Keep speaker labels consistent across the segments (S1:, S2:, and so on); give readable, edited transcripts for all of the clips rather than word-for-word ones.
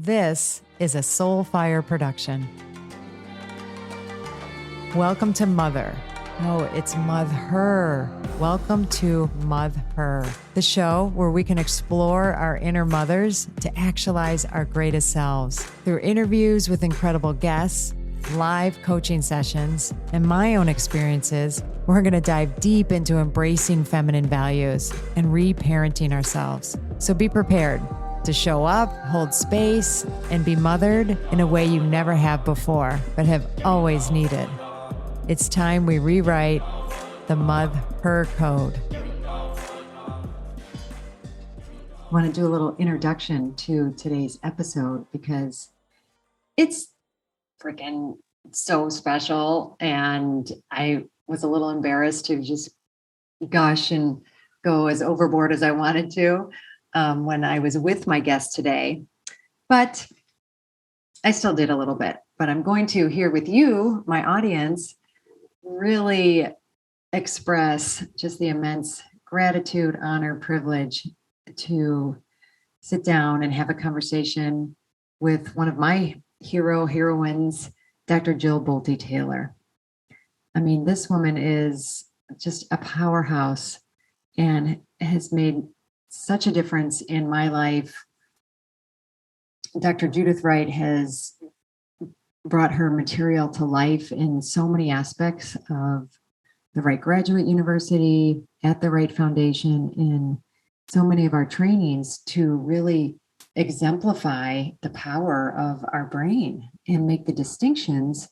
S1: This is a Soulfire production. Welcome to Mother. No, it's Mother. Welcome to Mother, the show where we can explore our inner mothers to actualize our greatest selves. Through interviews with incredible guests, live coaching sessions, and my own experiences, we're going to dive deep into embracing feminine values and reparenting ourselves. So be prepared to show up, hold space, and be mothered in a way you never have before, but have always needed. It's time we rewrite the Mother Code. I want to do a little introduction to today's episode because it's freaking so special. And I was a little embarrassed to just gush and go as overboard as I wanted to when I was with my guest today. But I still did a little bit. But I'm going to, here with you, my audience, really express just the immense gratitude, honor, privilege to sit down and have a conversation with one of my heroines, Dr. Jill Bolte Taylor. I mean, this woman is just a powerhouse and has made such a difference in my life. Dr. Judith Wright has brought her material to life in so many aspects of the Wright Graduate University, at the Wright Foundation, in so many of our trainings to really exemplify the power of our brain and make the distinctions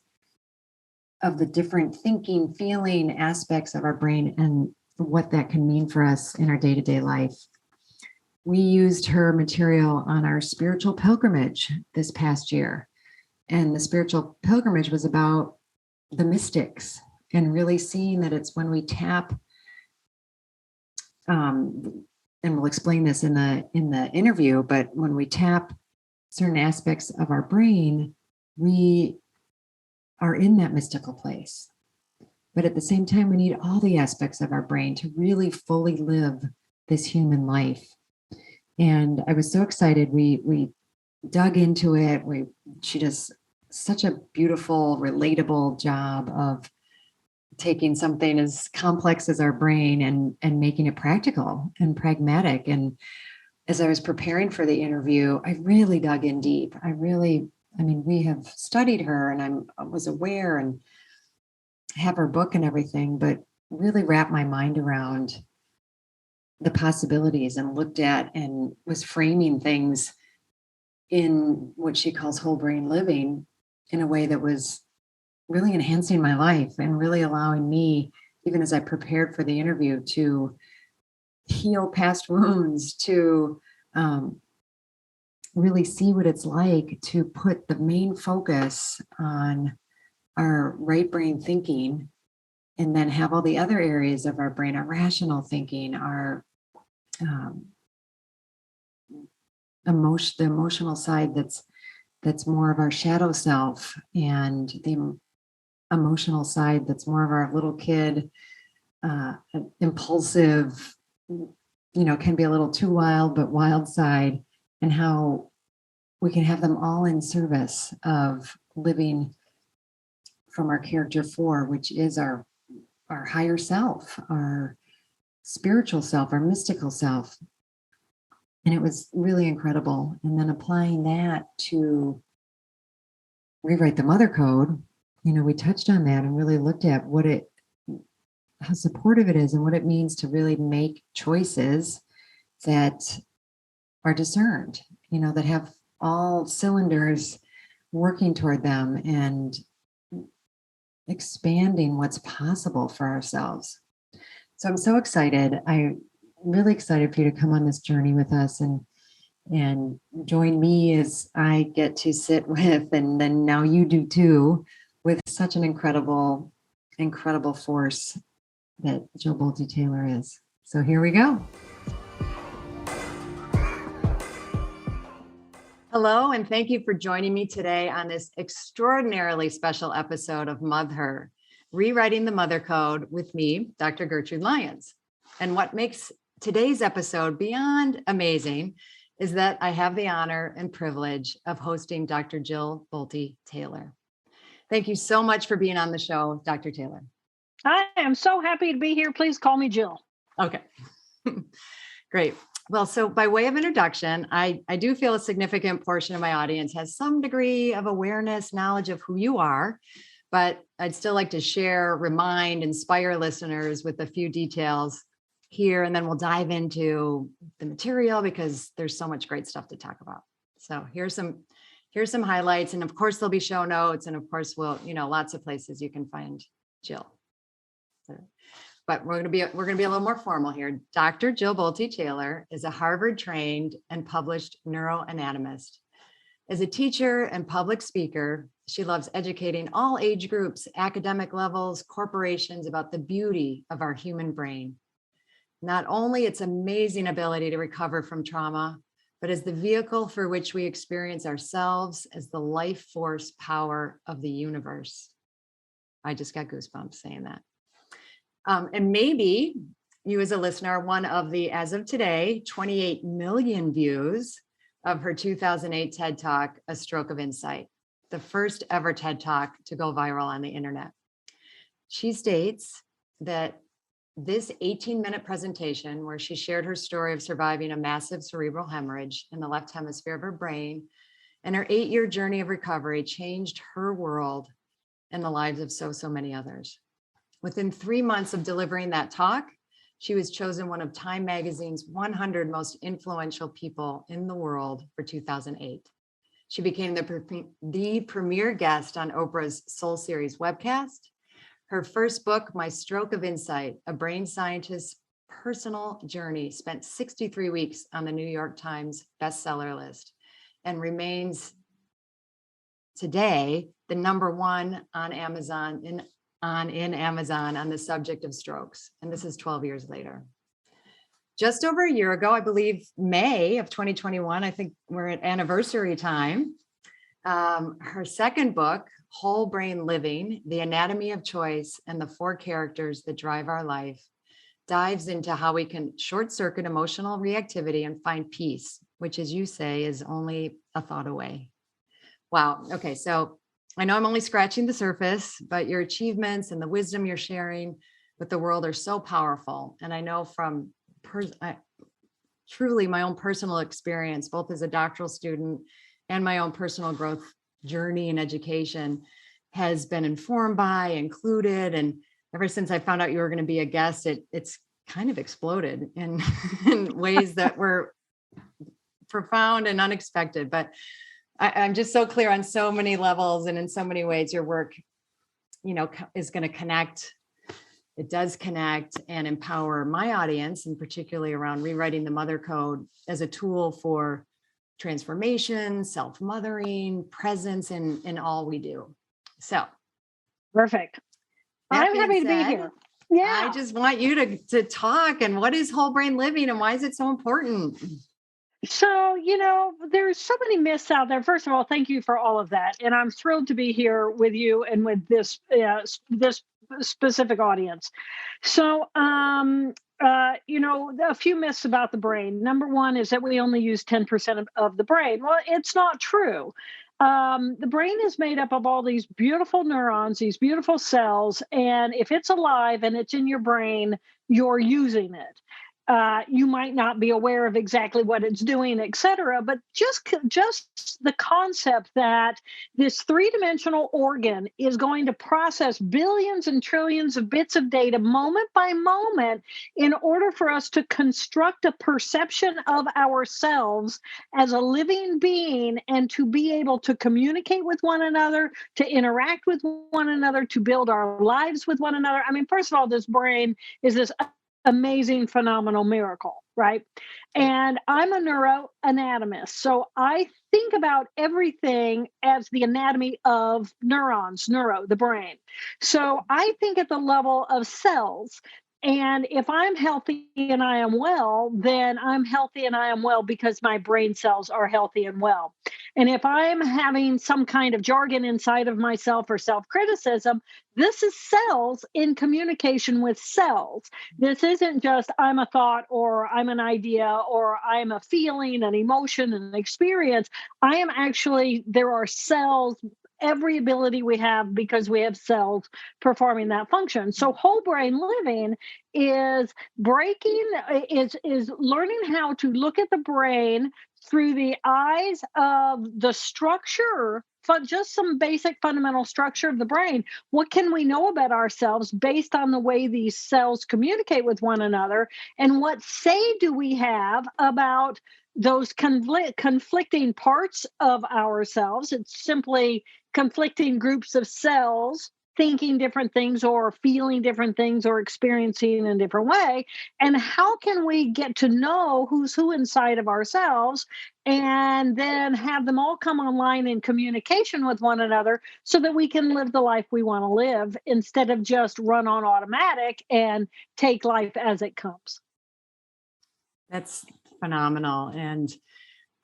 S1: of the different thinking, feeling aspects of our brain and what that can mean for us in our day-to-day life. We used her material on our spiritual pilgrimage this past year. And the spiritual pilgrimage was about the mystics and really seeing that it's when we tap, and we'll explain this in the interview, but when we tap certain aspects of our brain, we are in that mystical place. But at the same time, we need all the aspects of our brain to really fully live this human life. And I was so excited. We dug into it. She does such a beautiful, relatable job of taking something as complex as our brain and making it practical and pragmatic. And as I was preparing for the interview, I really dug in deep. We have studied her and I was aware and have her book and everything, but really wrapped my mind around the possibilities and looked at and was framing things in what she calls whole brain living in a way that was really enhancing my life and really allowing me, even as I prepared for the interview, to heal past wounds, to really see what it's like to put the main focus on our right brain thinking and then have all the other areas of our brain, our rational thinking, our the emotional side that's more of our shadow self, and the emotional side that's more of our little kid, impulsive, can be a little too wild, but wild side, and how we can have them all in service of living from our character 4, which is our higher self, our spiritual self, our mystical self. And it was really incredible. And then applying that to rewrite the Mother Code, we touched on that and really looked at how supportive it is and what it means to really make choices that are discerned, that have all cylinders working toward them and expanding what's possible for ourselves. So I'm so excited. I'm really excited for you to come on this journey with us and join me as I get to sit with, and then now you do too, with such an incredible force that Jill Bolte Taylor is. So here we go. Hello, and thank you for joining me today on this extraordinarily special episode of Mother, Rewriting the Mother Code with me, Dr. Gertrude Lyons. And what makes today's episode beyond amazing is that I have the honor and privilege of hosting Dr. Jill Bolte Taylor. Thank you so much for being on the show, Dr. Taylor.
S2: I am so happy to be here. Please call me Jill.
S1: Okay. Great. Well, so by way of introduction, I do feel a significant portion of my audience has some degree of awareness, knowledge of who you are, but I'd still like to share, remind, inspire listeners with a few details here, and then we'll dive into the material because there's so much great stuff to talk about. So here's some highlights, and of course there'll be show notes, and of course we'll, lots of places you can find Jill. But we're gonna be a little more formal here. Dr. Jill Bolte Taylor is a Harvard-trained and published neuroanatomist. As a teacher and public speaker, she loves educating all age groups, academic levels, corporations about the beauty of our human brain. Not only its amazing ability to recover from trauma, but as the vehicle for which we experience ourselves as the life force power of the universe. I just got goosebumps saying that. And maybe you as a listener are one of the, as of today, 28 million views of her 2008 TED Talk, A Stroke of Insight, the first ever TED Talk to go viral on the internet. She states that this 18-minute presentation, where she shared her story of surviving a massive cerebral hemorrhage in the left hemisphere of her brain and her 8-year journey of recovery, changed her world and the lives of so many others. Within 3 months of delivering that talk, she was chosen one of Time Magazine's 100 most influential people in the world for 2008. She became the premier guest on Oprah's Soul Series webcast. Her first book, My Stroke of Insight, a brain scientist's personal journey, spent 63 weeks on the New York Times bestseller list and remains today the #1 on Amazon in Amazon on the subject of strokes. And this is 12 years later. Just over a year ago, I believe May of 2021, I think we're at anniversary time. Her second book, Whole Brain Living, The Anatomy of Choice and the 4 Characters That Drive Our Life, dives into how we can short circuit emotional reactivity and find peace, which, as you say, is only a thought away. Wow. Okay. So I know I'm only scratching the surface, but your achievements and the wisdom you're sharing with the world are so powerful. And I know from truly my own personal experience, both as a doctoral student and my own personal growth journey and education, has been informed by, included. And ever since I found out you were going to be a guest, it's kind of exploded in ways that were profound and unexpected. But I'm just so clear on so many levels and in so many ways your work, is going to connect. It does connect and empower my audience, and particularly around rewriting the mother code as a tool for transformation, self-mothering, presence in all we do. So.
S2: Perfect. I'm happy to be here.
S1: Yeah. I just want you to talk. And what is whole brain living and why is it so important?
S2: So, there's so many myths out there. First of all, thank you for all of that. And I'm thrilled to be here with you and with this specific audience. So, a few myths about the brain. Number one is that we only use 10% of the brain. Well, it's not true. The brain is made up of all these beautiful neurons, these beautiful cells. And if it's alive and it's in your brain, you're using it. You might not be aware of exactly what it's doing, et cetera, but just the concept that this 3-dimensional organ is going to process billions and trillions of bits of data moment by moment in order for us to construct a perception of ourselves as a living being and to be able to communicate with one another, to interact with one another, to build our lives with one another. I mean, first of all, this brain is this amazing, phenomenal miracle, right? And I'm a neuroanatomist. So I think about everything as the anatomy of neurons, the brain. So I think at the level of cells. And if I'm healthy and I am well, then I'm healthy and I am well because my brain cells are healthy and well. And if I'm having some kind of jargon inside of myself or self criticism, this is cells in communication with cells. This isn't just I'm a thought or I'm an idea or I'm a feeling, an emotion, an experience. I am actually, there are cells, every ability we have because we have cells performing that function. So whole brain living is is learning how to look at the brain through the eyes of the structure, just some basic fundamental structure of the brain. What can we know about ourselves based on the way these cells communicate with one another? And what say do we have about those conflicting parts of ourselves? It's simply conflicting groups of cells thinking different things or feeling different things or experiencing in a different way. And how can we get to know who's who inside of ourselves and then have them all come online in communication with one another so that we can live the life we want to live instead of just run on automatic and take life as it comes?
S1: That's phenomenal. And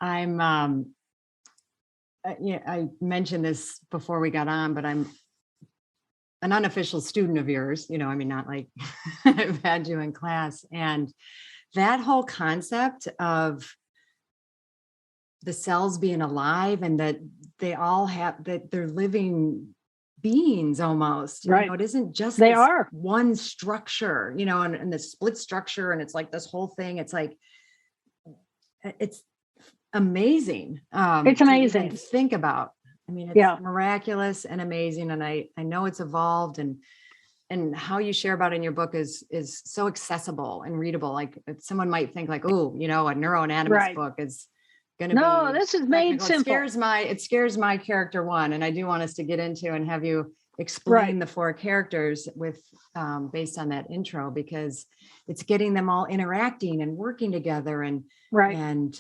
S1: I'm, yeah, I mentioned this before we got on, but I'm an unofficial student of yours, I mean, not like I've had you in class. And that whole concept of the cells being alive and that they all have, that they're living beings almost,
S2: Right.
S1: it isn't just
S2: They
S1: this
S2: are.
S1: one structure, and the split structure. And it's like this whole thing, it's like, it's amazing.
S2: It's
S1: To even
S2: amazing.
S1: think about. I mean, it's
S2: Yeah.
S1: miraculous and amazing. And I know it's evolved, and how you share about it in your book is so accessible and readable. Like someone might think like, oh, a neuroanatomist
S2: Right.
S1: book is going to
S2: No,
S1: be
S2: this is made
S1: technical.
S2: simple.
S1: It scares my character one. And I do want us to get into and have you explain
S2: Right.
S1: the 4 characters with based on that intro, because it's getting them all interacting and working together
S2: Right.
S1: and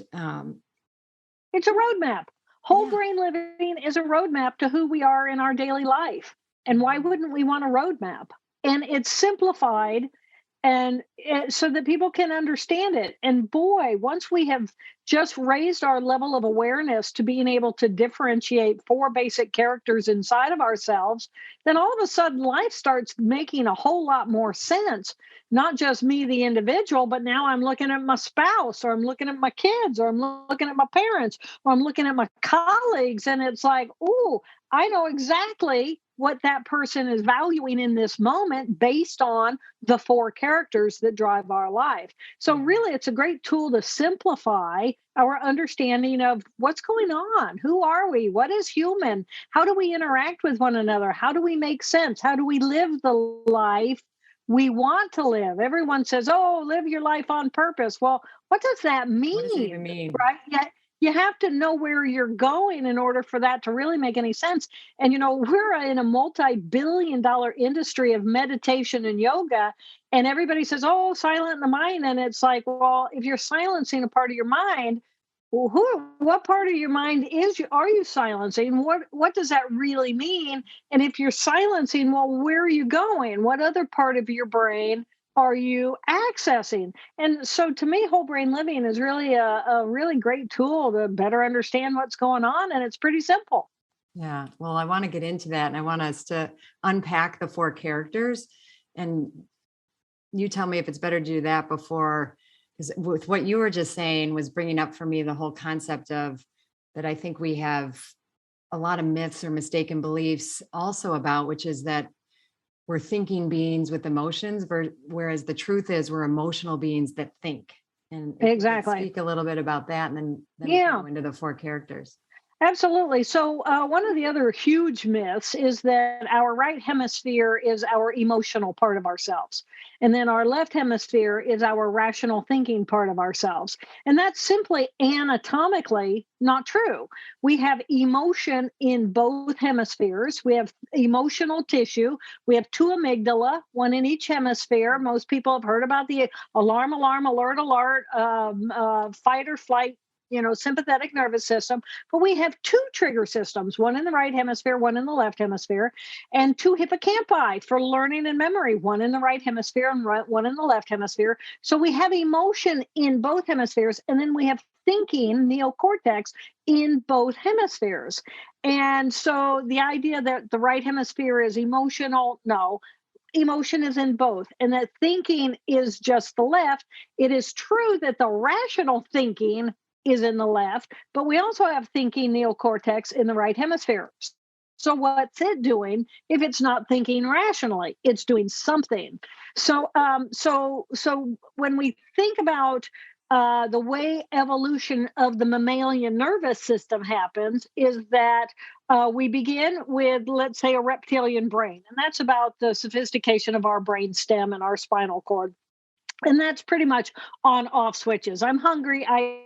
S2: It's a roadmap. Whole
S1: yeah.
S2: brain living is a roadmap to who we are in our daily life. And why wouldn't we want a roadmap? And it's simplified and so that people can understand it. And boy, once we have just raised our level of awareness to being able to differentiate 4 basic characters inside of ourselves, then all of a sudden life starts making a whole lot more sense. Not just me, the individual, but now I'm looking at my spouse, or I'm looking at my kids, or I'm looking at my parents, or I'm looking at my colleagues. And it's like, oh, I know exactly what that person is valuing in this moment based on the 4 characters that drive our life. So, really, it's a great tool to simplify our understanding of what's going on. Who are we? What is human? How do we interact with one another? How do we make sense? How do we live the life we want to live? Everyone says, oh, live your life on purpose. Well, what does that
S1: What does it even
S2: mean?
S1: mean?
S2: Right? Yet you have to know where you're going in order for that to really make any sense. And, we're in a multi-billion-dollar industry of meditation and yoga. And everybody says, oh, silent the mind. And it's like, well, if you're silencing a part of your mind, well, what part of your mind are you silencing? What does that really mean? And if you're silencing, well, where are you going? What other part of your brain are you accessing? And so to me, whole brain living is really a really great tool to better understand what's going on. And it's pretty simple.
S1: Yeah. Well, I want to get into that, and I want us to unpack the 4 characters, and you tell me if it's better to do that before, because with what you were just saying was bringing up for me the whole concept of that I think we have a lot of myths or mistaken beliefs also about, which is that we're thinking beings with emotions, whereas the truth is we're emotional beings that think. And if you could
S2: Exactly.
S1: speak a little bit about that, and then we can
S2: Yeah.
S1: go into the 4 characters.
S2: Absolutely. So, one of the other huge myths is that our right hemisphere is our emotional part of ourselves. And then our left hemisphere is our rational thinking part of ourselves. And that's simply anatomically not true. We have emotion in both hemispheres. We have emotional tissue. We have 2 amygdala, one in each hemisphere. Most people have heard about the alarm, alert, alert, fight or flight, sympathetic nervous system, but we have two trigger systems, one in the right hemisphere, one in the left hemisphere, and two hippocampi for learning and memory, one in the right hemisphere and one in the left hemisphere. So we have emotion in both hemispheres, and then we have thinking, neocortex, in both hemispheres. And so the idea that the right hemisphere is emotional, no, emotion is in both, and that thinking is just the left. It is true that the rational thinking is in the left, but we also have thinking neocortex in the right hemisphere. So what's it doing if it's not thinking rationally? It's doing something. So when we think about the way evolution of the mammalian nervous system happens is that we begin with, let's say, a reptilian brain, and that's about the sophistication of our brain stem and our spinal cord. And that's pretty much on off switches. I'm hungry, I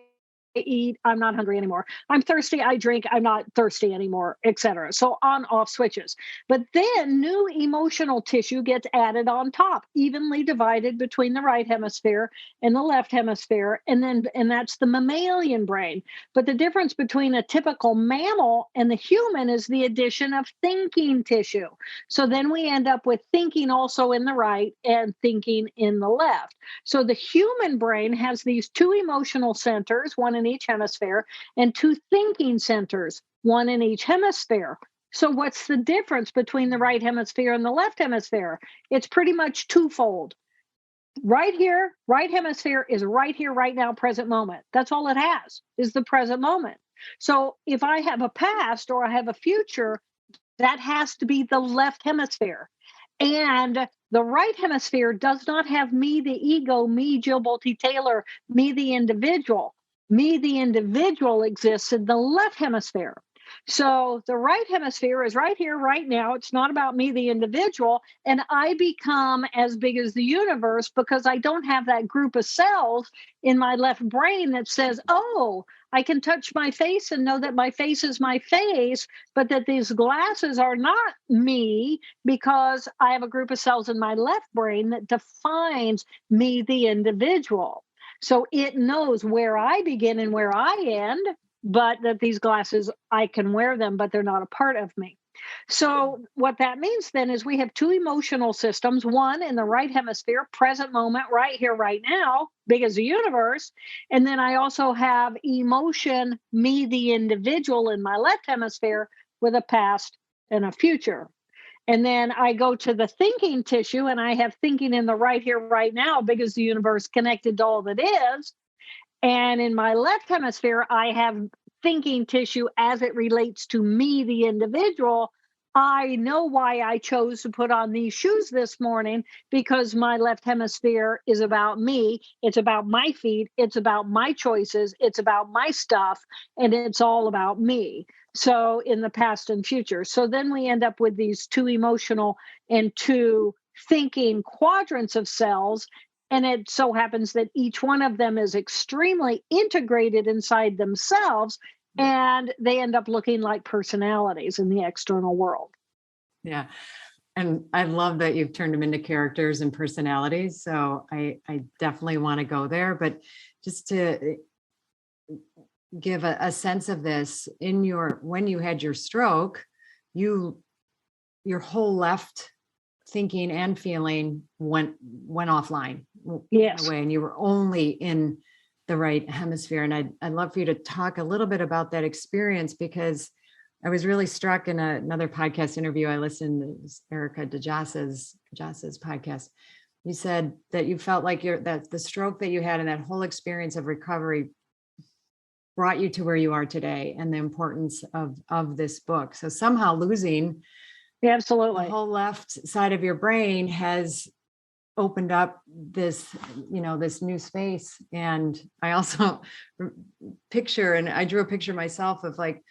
S2: eat, I'm not hungry anymore. I'm thirsty, I drink, I'm not thirsty anymore, etc. So on off switches. But then new emotional tissue gets added on top, evenly divided between the right hemisphere and the left hemisphere, and that's the mammalian brain. But the difference between a typical mammal and the human is the addition of thinking tissue. So then we end up with thinking also in the right and thinking in the left. So the human brain has these two emotional centers, one in each hemisphere, and two thinking centers, one in each hemisphere. So what's the difference between the right hemisphere and the left hemisphere? It's pretty much twofold. Right here, right hemisphere is right here, right now, present moment. That's all it has, is the present moment. So if I have a past or I have a future, that has to be the left hemisphere. And the right hemisphere does not have me, the ego, me, Jill Bolte Taylor, me, the individual. Me, the individual, exists in the left hemisphere. So the right hemisphere is right here, right now. It's not about me, the individual. And I become as big as the universe because I don't have that group of cells in my left brain that says, oh, I can touch my face and know that my face is my face, but that these glasses are not me because I have a group of cells in my left brain that defines me, the individual. So it knows where I begin and where I end, but that these glasses, I can wear them, but they're not a part of me. So what that means then is we have two emotional systems, one in the right hemisphere, present moment, right here, right now, big as the universe. And then I also have emotion, me, the individual, in my left hemisphere with a past and a future. And then I go to the thinking tissue and I have thinking in the right here, right now, big as the universe, connected to all that is. And in my left hemisphere, I have thinking tissue as it relates to me, the individual. I know why I chose to put on these shoes this morning because my left hemisphere is about me. It's about my feet. It's about my choices. It's about my stuff. And it's all about me. So in the past and future. So then we end up with these two emotional and two thinking quadrants of cells. And it so happens that each one of them is extremely integrated inside themselves, and they end up looking like personalities in the external world.
S1: Yeah. And I love that you've turned them into characters and personalities. So I definitely want to go there. But just to give a sense of this, when you had your stroke, your whole left thinking and feeling went offline.
S2: Yes.
S1: Away, and you were only in the right hemisphere. And I'd love for you to talk a little bit about that experience, because I was really struck in another podcast interview I listened to, Erica DeJasa's podcast. You said that you felt like that the stroke that you had and that whole experience of recovery brought you to where you are today, and the importance of this book. So somehow losing
S2: absolutely
S1: the whole left side of your brain has opened up this new space. And I also I drew a picture myself of like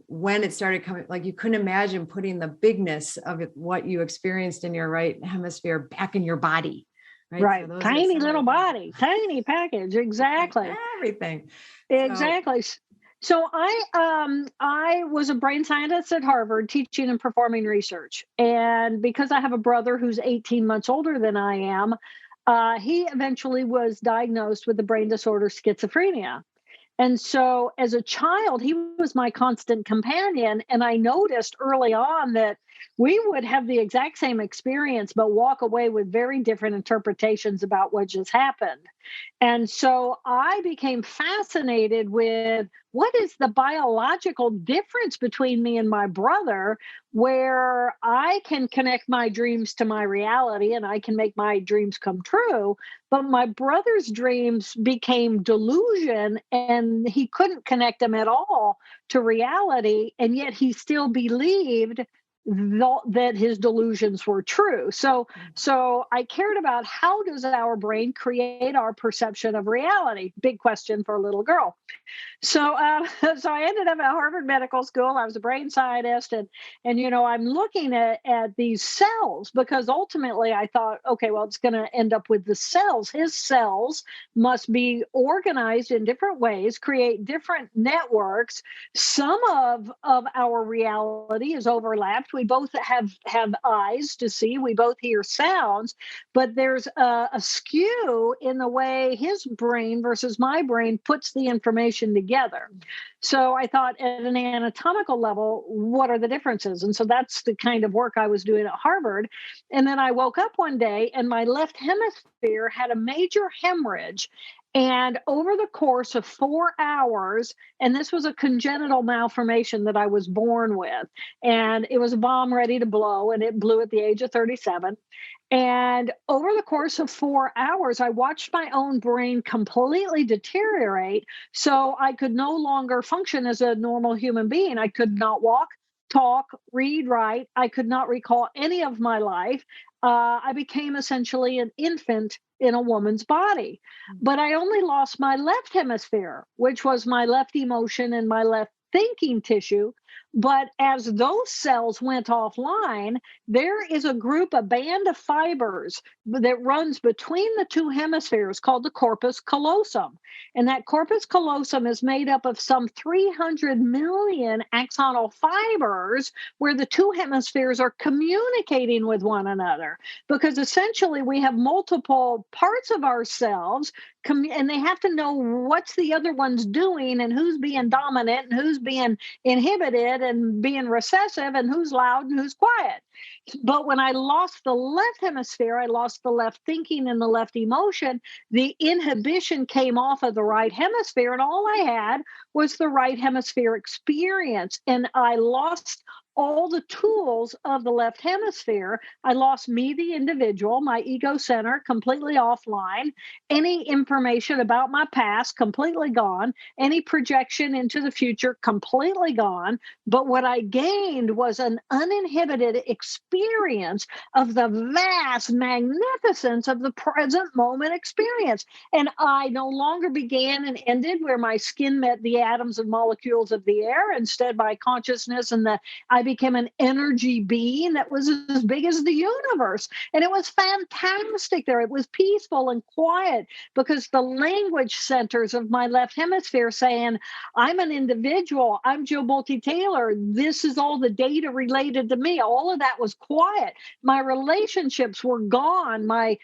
S1: when it started coming, like you couldn't imagine putting the bigness of what you experienced in your right hemisphere back in your body.
S2: Right. So tiny little body, tiny package. Exactly.
S1: Everything.
S2: Exactly. So I was a brain scientist at Harvard teaching and performing research. And because I have a brother who's 18 months older than I am, he eventually was diagnosed with the brain disorder schizophrenia. And so as a child, he was my constant companion. And I noticed early on that we would have the exact same experience, but walk away with very different interpretations about what just happened. And so I became fascinated with what is the biological difference between me and my brother, where I can connect my dreams to my reality and I can make my dreams come true. But my brother's dreams became delusion and he couldn't connect them at all to reality. And yet he still believed that his delusions were true. So I cared about how does our brain create our perception of reality? Big question for a little girl. So I ended up at Harvard Medical School. I was a brain scientist, and I'm looking at these cells because ultimately I thought, okay, well, it's going to end up with the cells. His cells must be organized in different ways, create different networks. Some of our reality is overlapped. We both have eyes to see. We both hear sounds, but there's a skew in the way his brain versus my brain puts the information together. So I thought at an anatomical level, what are the differences? And so that's the kind of work I was doing at Harvard. And then I woke up one day and my left hemisphere had a major hemorrhage. And over the course of 4 hours, and this was a congenital malformation that I was born with, and it was a bomb ready to blow, and it blew at the age of 37. And over the course of 4 hours, I watched my own brain completely deteriorate. So I could no longer function as a normal human being. I could not walk, talk, read, write. I could not recall any of my life. I became essentially an infant in a woman's body. But I only lost my left hemisphere, which was my left emotion and my left thinking tissue. But as those cells went offline, there is a band of fibers that runs between the two hemispheres called the corpus callosum. And that corpus callosum is made up of some 300 million axonal fibers where the two hemispheres are communicating with one another. Because essentially we have multiple parts of ourselves and they have to know what's the other one's doing and who's being dominant and who's being inhibited and being recessive and who's loud and who's quiet. But when I lost the left hemisphere, I lost the left thinking and the left emotion. The inhibition came off of the right hemisphere, and all I had was the right hemisphere experience. And I lost all the tools of the left hemisphere. I lost me, the individual, my ego center completely offline, any information about my past completely gone, any projection into the future completely gone. But what I gained was an uninhibited experience of the vast magnificence of the present moment experience. And I no longer began and ended where my skin met the atoms and molecules of the air. Instead, my consciousness and I became an energy being that was as big as the universe. And it was fantastic there. It was peaceful and quiet because the language centers of my left hemisphere saying, I'm an individual. I'm Joe Bolte Taylor. This is all the data related to me. All of that was quiet. My relationships were gone. My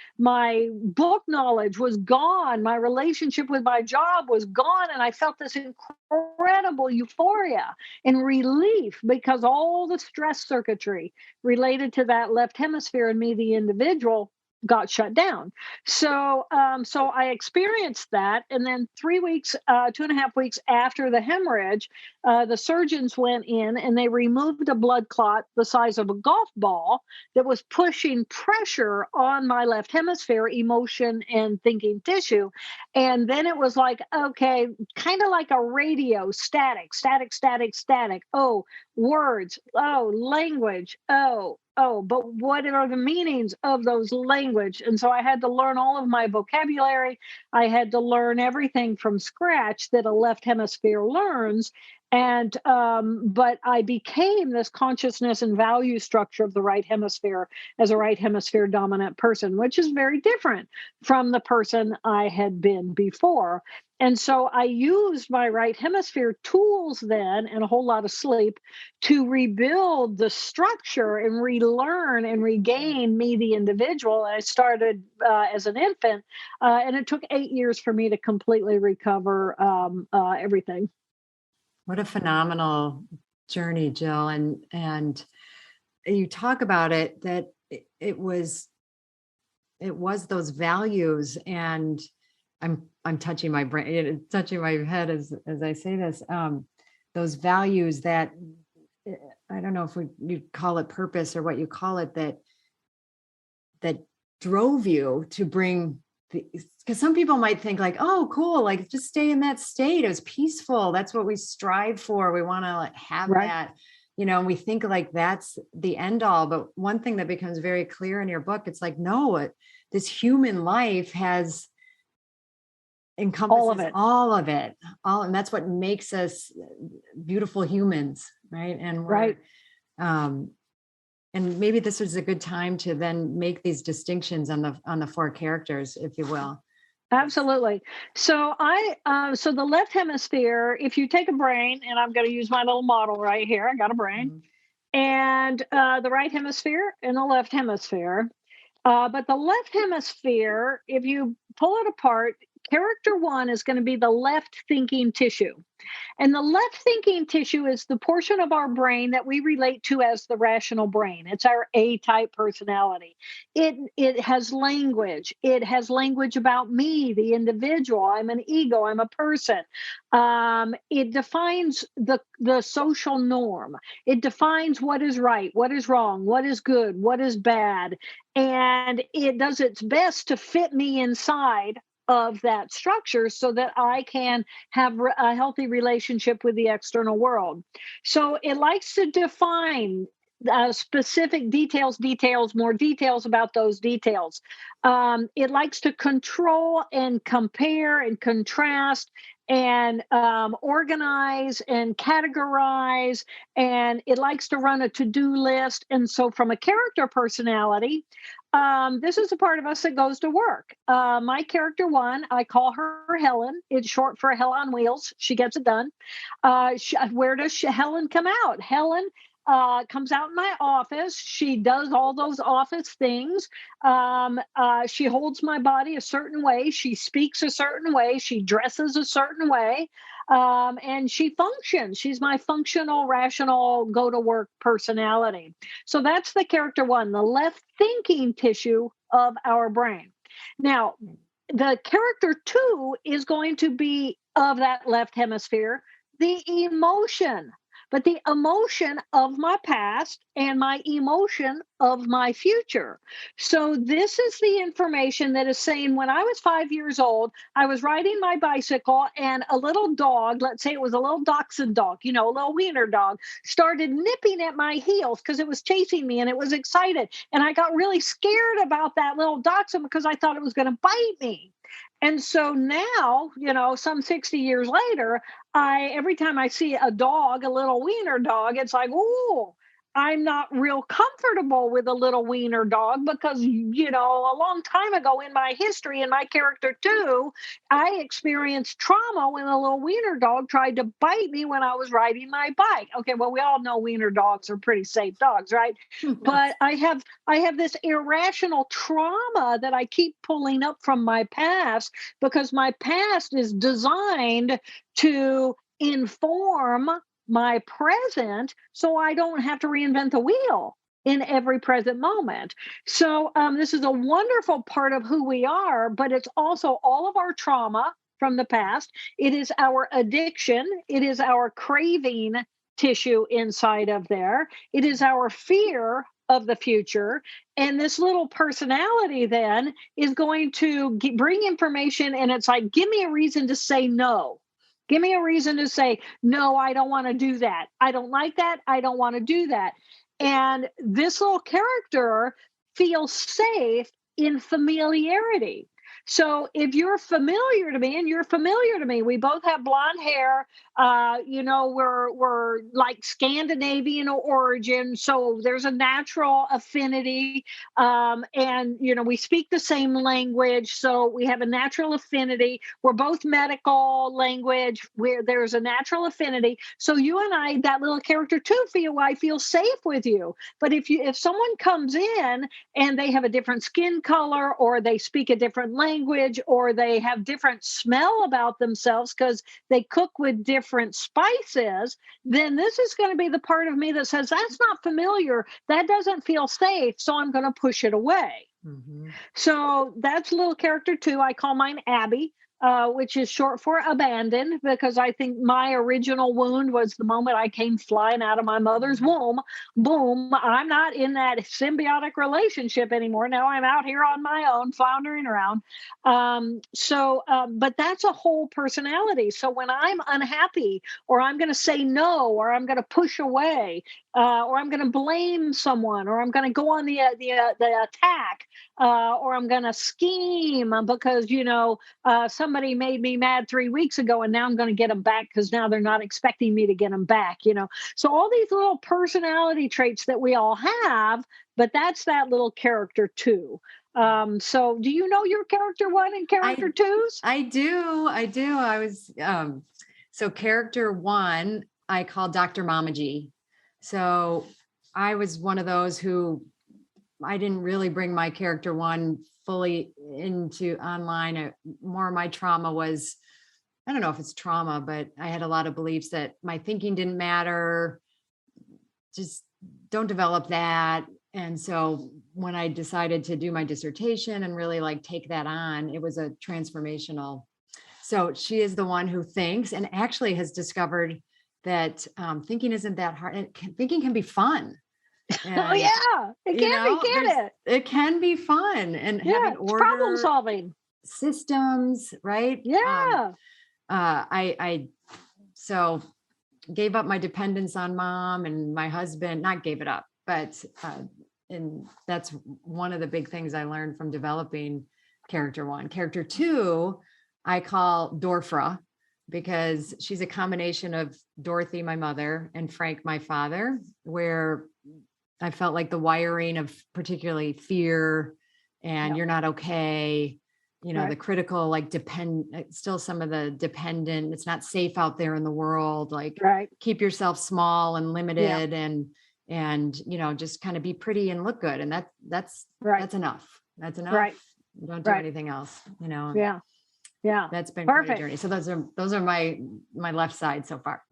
S2: book knowledge was gone. My relationship with my job was gone. And I felt this incredible euphoria and relief because all the stress circuitry related to that left hemisphere and me, the individual, got shut down. So I experienced that. And then 3 weeks, 2.5 weeks after the hemorrhage, the surgeons went in and they removed a blood clot the size of a golf ball that was pushing pressure on my left hemisphere, emotion and thinking tissue. And then it was like, okay, kind of like a radio, static, static, static, static. Oh, words. Oh, language. Oh, but what are the meanings of those language? And so I had to learn all of my vocabulary. I had to learn everything from scratch that a left hemisphere learns. And but I became this consciousness and value structure of the right hemisphere as a right hemisphere dominant person, which is very different from the person I had been before. And so I used my right hemisphere tools then and a whole lot of sleep to rebuild the structure and relearn and regain me, the individual. I started as an infant, and it took 8 years for me to completely recover everything.
S1: What a phenomenal journey, Jill. And you talk about it, that it was those values. And I'm touching my brain, touching my head as I say this, those values that, I don't know if you call it purpose or what you call it, that drove you to bring, because some people might think like, oh, cool, like just stay in that state. It was peaceful. That's what we strive for. We want to like have
S2: Right.
S1: that, and we think like that's the end all. But one thing that becomes very clear in your book, it's like, no, this human life encompasses all of it, and that's what makes us beautiful humans, right? And
S2: Right.
S1: and maybe this is a good time to then make these distinctions on the four characters, if you will.
S2: Absolutely. So so the left hemisphere, if you take a brain, and I'm going to use my little model right here, I got a brain,
S1: Mhm.
S2: and the right hemisphere and the left hemisphere. But the left hemisphere, if you pull it apart, character one is going to be the left thinking tissue. And the left thinking tissue is the portion of our brain that we relate to as the rational brain. It's our A type personality. It has language. It has language about me, the individual. I'm an ego. I'm a person. It defines the social norm. It defines what is right, what is wrong, what is good, what is bad. And it does its best to fit me inside of that structure so that I can have a healthy relationship with the external world. So it likes to define specific details, more details about those details. It likes to control and compare and contrast and organize and categorize. And it likes to run a to do list. And so, from a character personality, this is a part of us that goes to work. My character one, I call her Helen. It's short for Hell on Wheels. She gets it done. Where does Helen come out? Helen comes out in my office. She does all those office things. She holds my body a certain way. She speaks a certain way. She dresses a certain way. And she functions. She's my functional, rational, go to work personality. So that's the character one, the left thinking tissue of our brain. Now, the character two is going to be of that left hemisphere, the emotion, but the emotion of my past and my emotion of my future. So, this is the information that is saying when I was 5 years old, I was riding my bicycle and a little dog, let's say it was a little dachshund dog, a little wiener dog, started nipping at my heels because it was chasing me and it was excited. And I got really scared about that little dachshund because I thought it was going to bite me. And so now, some 60 years later, every time I see a dog, a little wiener dog, it's like, oh, I'm not real comfortable with a little wiener dog because, a long time ago in my history, in my character too, I experienced trauma when a little wiener dog tried to bite me when I was riding my bike. Okay, well, we all know wiener dogs are pretty safe dogs, right? But I have this irrational trauma that I keep pulling up from my past because my past is designed to inform my present so I don't have to reinvent the wheel in every present moment. So, this is a wonderful part of who we are, but it's also all of our trauma from the past. It is our addiction, it is our craving tissue inside of there, it is our fear of the future. And this little personality then is going to bring information, and it's like, give me a reason to say no. Give me a reason to say, no, I don't want to do that. I don't like that. I don't want to do that. And this little character feels safe in familiarity. So if you're familiar to me, and you're familiar to me, we both have blonde hair. We're like Scandinavian origin, so there's a natural affinity. And we speak the same language, so we have a natural affinity. We're both medical language where there's a natural affinity. So you and I, that little character too, I feel safe with you. But if someone comes in and they have a different skin color, or they speak a different language, or they have different smell about themselves because they cook with different spices, then this is going to be the part of me that says, that's not familiar. That doesn't feel safe. So I'm going to push it away.
S1: Mm-hmm.
S2: So that's little character two. I call mine Abby, which is short for abandoned, because I think my original wound was the moment I came flying out of my mother's womb. Boom, I'm not in that symbiotic relationship anymore. Now I'm out here on my own, floundering around. But that's a whole personality. So when I'm unhappy, or I'm going to say no, or I'm going to push away, or I'm going to blame someone, or I'm going to go on the attack, or I'm going to scheme because somebody made me mad 3 weeks ago, and now I'm going to get them back because now they're not expecting me to get them back. So all these little personality traits that we all have, but that's that little character too. So do you know your character one and character twos?
S1: I do. I was, so character one, I call Dr. Mama G. So I was one of those who I didn't really bring my character one fully into online. More of my trauma was, I don't know if it's trauma, but I had a lot of beliefs that my thinking didn't matter. Just don't develop that. And so when I decided to do my dissertation and really like take that on, it was a transformational. So she is the one who thinks and actually has discovered that thinking isn't that hard. And thinking can be fun. And,
S2: oh yeah, it
S1: it can be fun, and having order,
S2: problem solving
S1: systems, right?
S2: Yeah.
S1: I so gave up my dependence on mom and my husband, not gave it up, but and that's one of the big things I learned from developing character one. Character two, I call Dorfra, because she's a combination of Dorothy, my mother, and Frank, my father, where I felt like the wiring of particularly fear and you're not okay, the critical, like still some of the dependent, it's not safe out there in the world, like keep yourself small and limited and just kind of be pretty and look good. And that's enough. That's enough.
S2: Right.
S1: Don't do anything else,
S2: Yeah.
S1: That's been
S2: perfect.
S1: quite a journey. So those are my left side so far.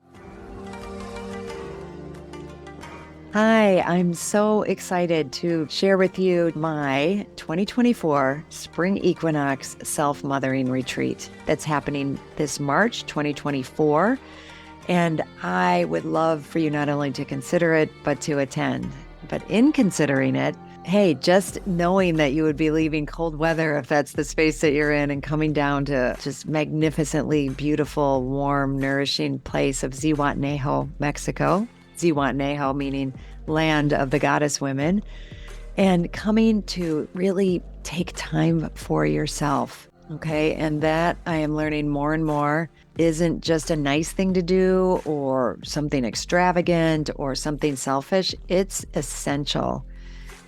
S1: Hi, I'm so excited to share with you my 2024 Spring Equinox Self-Mothering Retreat that's happening this March 2024. And I would love for you not only to consider it, but to attend. But in considering it, hey, just knowing that you would be leaving cold weather, if that's the space that you're in, and coming down to just magnificently beautiful, warm, nourishing place of Zihuatanejo, Mexico. Zihuatanejo meaning land of the goddess women, and coming to really take time for yourself. Okay. And that I am learning more and more isn't just a nice thing to do or something extravagant or something selfish. It's essential.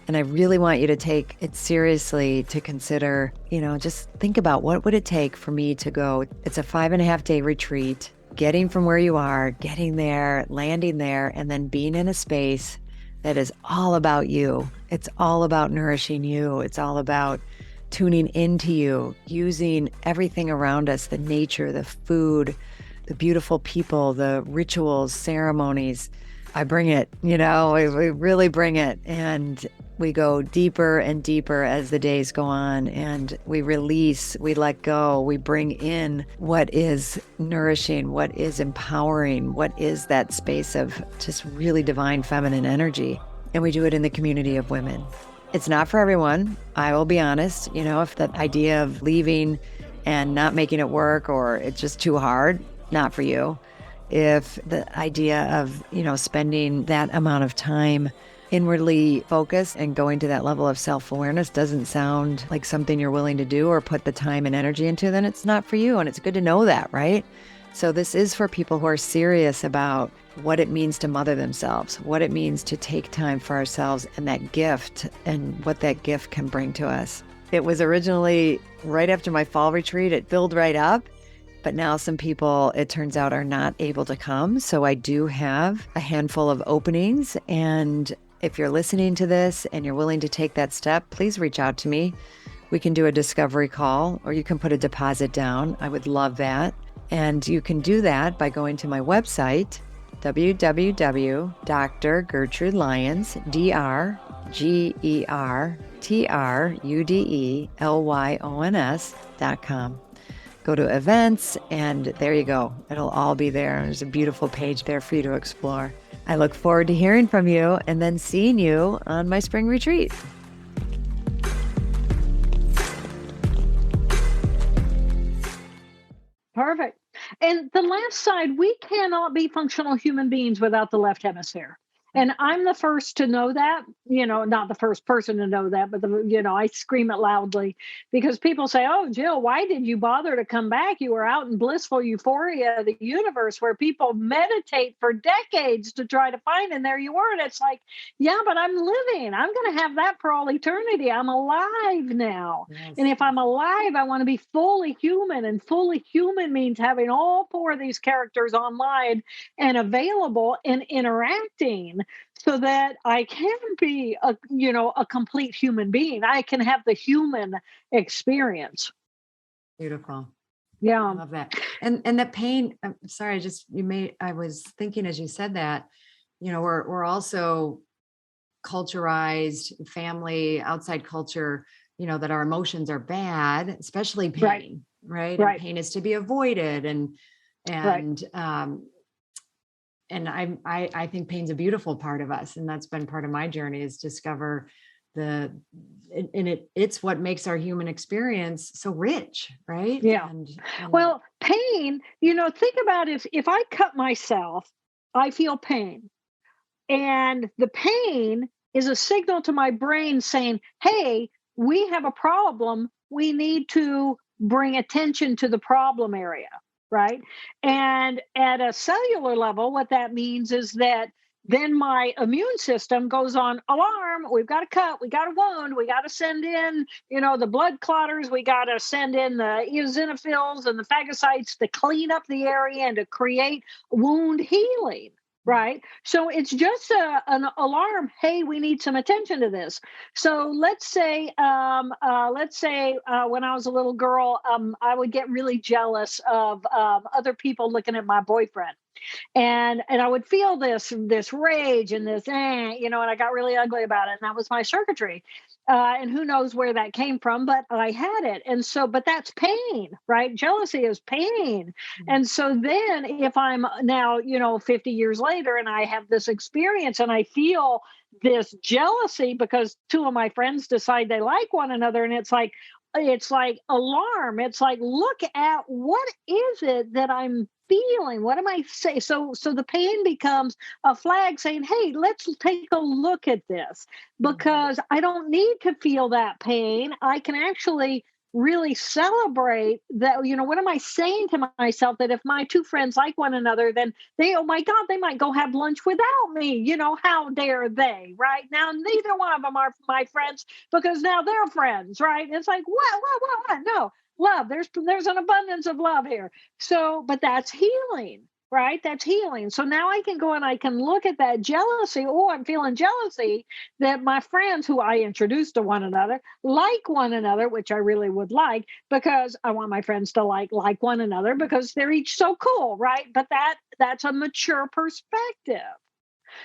S1: And I really want you to take it seriously, to consider, just think about what would it take for me to go. It's a 5.5-day retreat, getting from where you are, getting there, landing there, and then being in a space that is all about you. It's all about nourishing you. It's all about tuning into you, using everything around us, the nature, the food, the beautiful people, the rituals, ceremonies. I bring it, we really bring it. And we go deeper and deeper as the days go on, and we release, we let go, we bring in what is nourishing, what is empowering, what is that space of just really divine feminine energy. And we do it in the community of women. It's not for everyone. I will be honest, if the idea of leaving and not making it work, or it's just too hard, not for you. If the idea of, spending that amount of time inwardly focused and going to that level of self-awareness doesn't sound like something you're willing to do or put the time and energy into, then it's not for you. And it's good to know that, right? So this is for people who are serious about what it means to mother themselves, what it means to take time for ourselves and that gift and what that gift can bring to us. It was originally right after my fall retreat. It filled right up. But now some people, it turns out, are not able to come. So I do have a handful of openings. And if you're listening to this and you're willing to take that step, please reach out to me. We can do a discovery call, or you can put a deposit down. I would love that. And you can do that by going to my website, www.drgertrudelyons.com. Go to events, and there you go. It'll all be there. There's a beautiful page there for you to explore. I look forward to hearing from you and then seeing you on my spring retreat.
S2: Perfect. And the last side, we cannot be functional human beings without the left hemisphere. And I'm the first to know that, not the first person to know that, but I scream it loudly because people say, "Oh, Jill, why did you bother to come back? You were out in blissful euphoria of the universe where people meditate for decades to try to find, and there you were." And it's like, yeah, but I'm living. I'm going to have that for all eternity. I'm alive now. Yes. And if I'm alive, I want to be fully human. And fully human means having all four of these characters online and available and interacting, so that I can be a complete human being. I can have the human experience.
S1: Beautiful.
S2: Yeah.
S1: I love that. And that pain, I'm sorry, I was thinking as you said that, we're also culturized, family, outside culture, that our emotions are bad, especially pain, right? And pain is to be avoided. And I think pain's a beautiful part of us. And that's been part of my journey, is discover it's what makes our human experience so rich, right?
S2: Yeah. Well, pain, think about if I cut myself, I feel pain. And the pain is a signal to my brain saying, "Hey, we have a problem. We need to bring attention to the problem area." Right. And at a cellular level, what that means is that then my immune system goes on alarm. We've got to cut, we got to wound, we got to send in, the blood clotters, we got to send in the eosinophils and the phagocytes to clean up the area and to create wound healing. Right. So it's just an alarm. Hey, we need some attention to this. So let's say when I was a little girl, I would get really jealous of other people looking at my boyfriend. And I would feel this rage and this, and I got really ugly about it. And that was my circuitry. And who knows where that came from, but I had it. And so, but that's pain, right? Jealousy is pain. Mm-hmm. And so then if I'm now, 50 years later and I have this experience and I feel this jealousy because two of my friends decide they like one another, and it's like alarm. It's like, look at what is it that I'm feeling? What am I saying? So the pain becomes a flag saying, "Hey, let's take a look at this," because I don't need to feel that pain. I can actually really celebrate that. What am I saying to myself? That if my two friends like one another, then oh my God, they might go have lunch without me. How dare they? Right now, neither one of them are my friends because now they're friends. Right? It's like, what? No. Love. There's an abundance of love here. So, but that's healing, right? That's healing. So now I can go and I can look at that jealousy. Oh, I'm feeling jealousy that my friends who I introduced to one another like one another, which I really would like, because I want my friends to like one another because they're each so cool, right? But that's a mature perspective.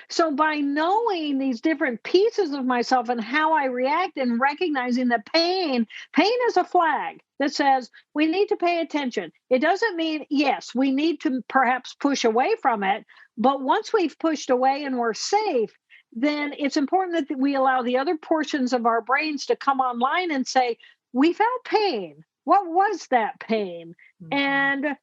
S2: So by knowing these different pieces of myself and how I react and recognizing that pain is a flag that says we need to pay attention. It doesn't mean, yes, we need to perhaps push away from it. But once we've pushed away and we're safe, then it's important that we allow the other portions of our brains to come online and say, we felt pain. What was that pain? Mm-hmm.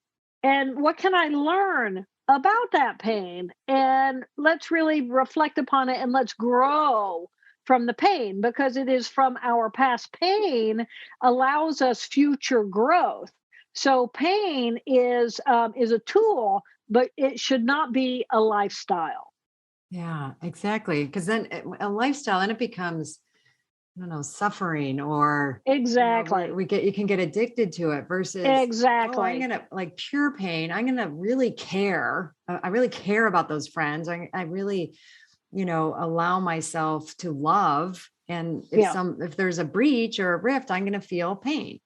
S2: And what can I learn about that pain and let's really reflect upon it and let's grow from the pain because it is from our past pain allows us future growth. So pain is a tool, but it should not be a lifestyle.
S1: Yeah, exactly. Because then a lifestyle, and it becomes, I don't know, suffering or, where
S2: Exactly.
S1: you can get addicted to it versus, oh, I'm
S2: Exactly.
S1: going to like pure pain. I'm going to really care. I really care about those friends. I really, allow myself to love. And
S2: Yeah.
S1: if there's a breach or a rift, I'm going to feel pain.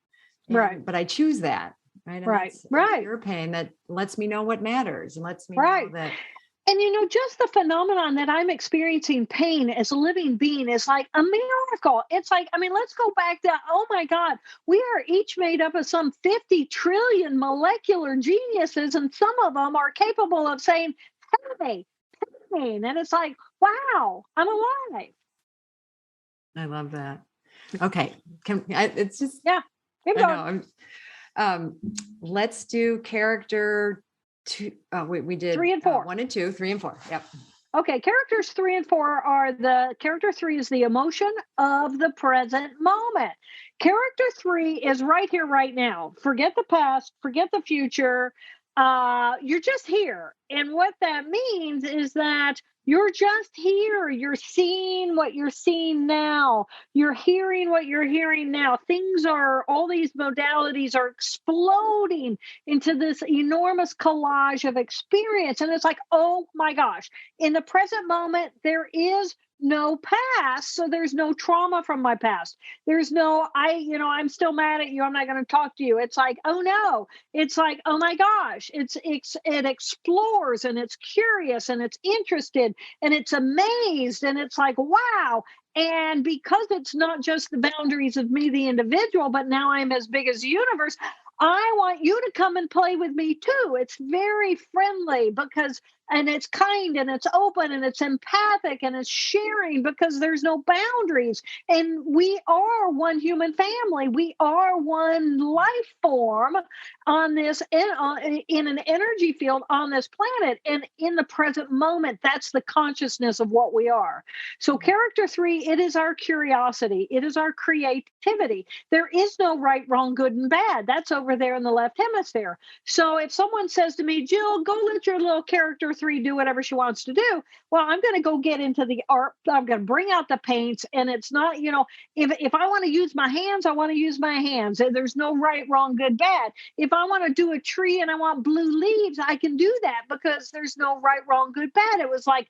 S2: Right.
S1: But I choose that. Right. And
S2: Right.
S1: that's
S2: Right.
S1: pure pain that lets me know what matters and lets me know
S2: Right.
S1: that.
S2: And just the phenomenon that I'm experiencing pain as a living being is like a miracle. It's like, I mean, let's go back to, oh my God, we are each made up of some 50 trillion molecular geniuses, and some of them are capable of saying, hey, pain. And it's like, wow, I'm alive.
S1: I love that. Okay. It's just,
S2: Yeah, keep
S1: I know.
S2: going.
S1: Um, let's do character two. We did
S2: 3 and 4.
S1: 1 and 2, 3 and 4. Yep.
S2: Okay, characters 3 and 4 are the character 3 is the emotion of the present moment. Character 3 is right here, right now. Forget the past, forget the future. You're just here. And what that means is that you're just here. You're seeing what you're seeing now. You're hearing what you're hearing now. All these modalities are exploding into this enormous collage of experience. And it's like, oh my gosh, in the present moment, there is no past. So there's no trauma from my past. There's no, I'm still mad at you. I'm not going to talk to you. It's like, oh no. It's like, oh my gosh. It explores and it's curious and it's interested and it's amazed. And it's like, wow. And because it's not just the boundaries of me, the individual, but now I'm as big as the universe, I want you to come and play with me too. It's very friendly because, and it's kind and it's open and it's empathic and it's sharing because there's no boundaries. And we are one human family. We are one life form on this, in an energy field on this planet. And in the present moment, that's the consciousness of what we are. So, character 3, it is our curiosity, it is our creativity. There is no right, wrong, good, and bad. That's over there in the left hemisphere. So if someone says to me, Jill, go let your little character 3 do whatever she wants to do, well, I'm going to go get into the art. I'm going to bring out the paints. And it's not, if I want to use my hands, I want to use my hands. There's no right, wrong, good, bad. If I want to do a tree and I want blue leaves, I can do that because there's no right, wrong, good, bad. It was like,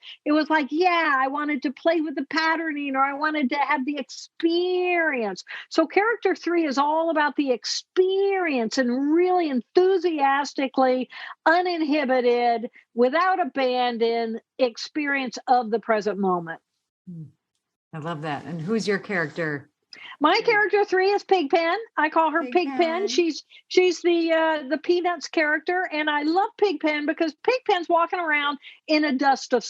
S2: yeah, I wanted to play with the patterning or I wanted to have the experience. So character 3 is all about the experience and really enthusiastically, uninhibited, without abandon experience of the present moment.
S1: I love that. And who's your character?
S2: My character 3 is Pigpen. I call her Pigpen.
S1: Pigpen.
S2: She's the Peanuts character, and I love Pigpen because Pigpen's walking around in a dust of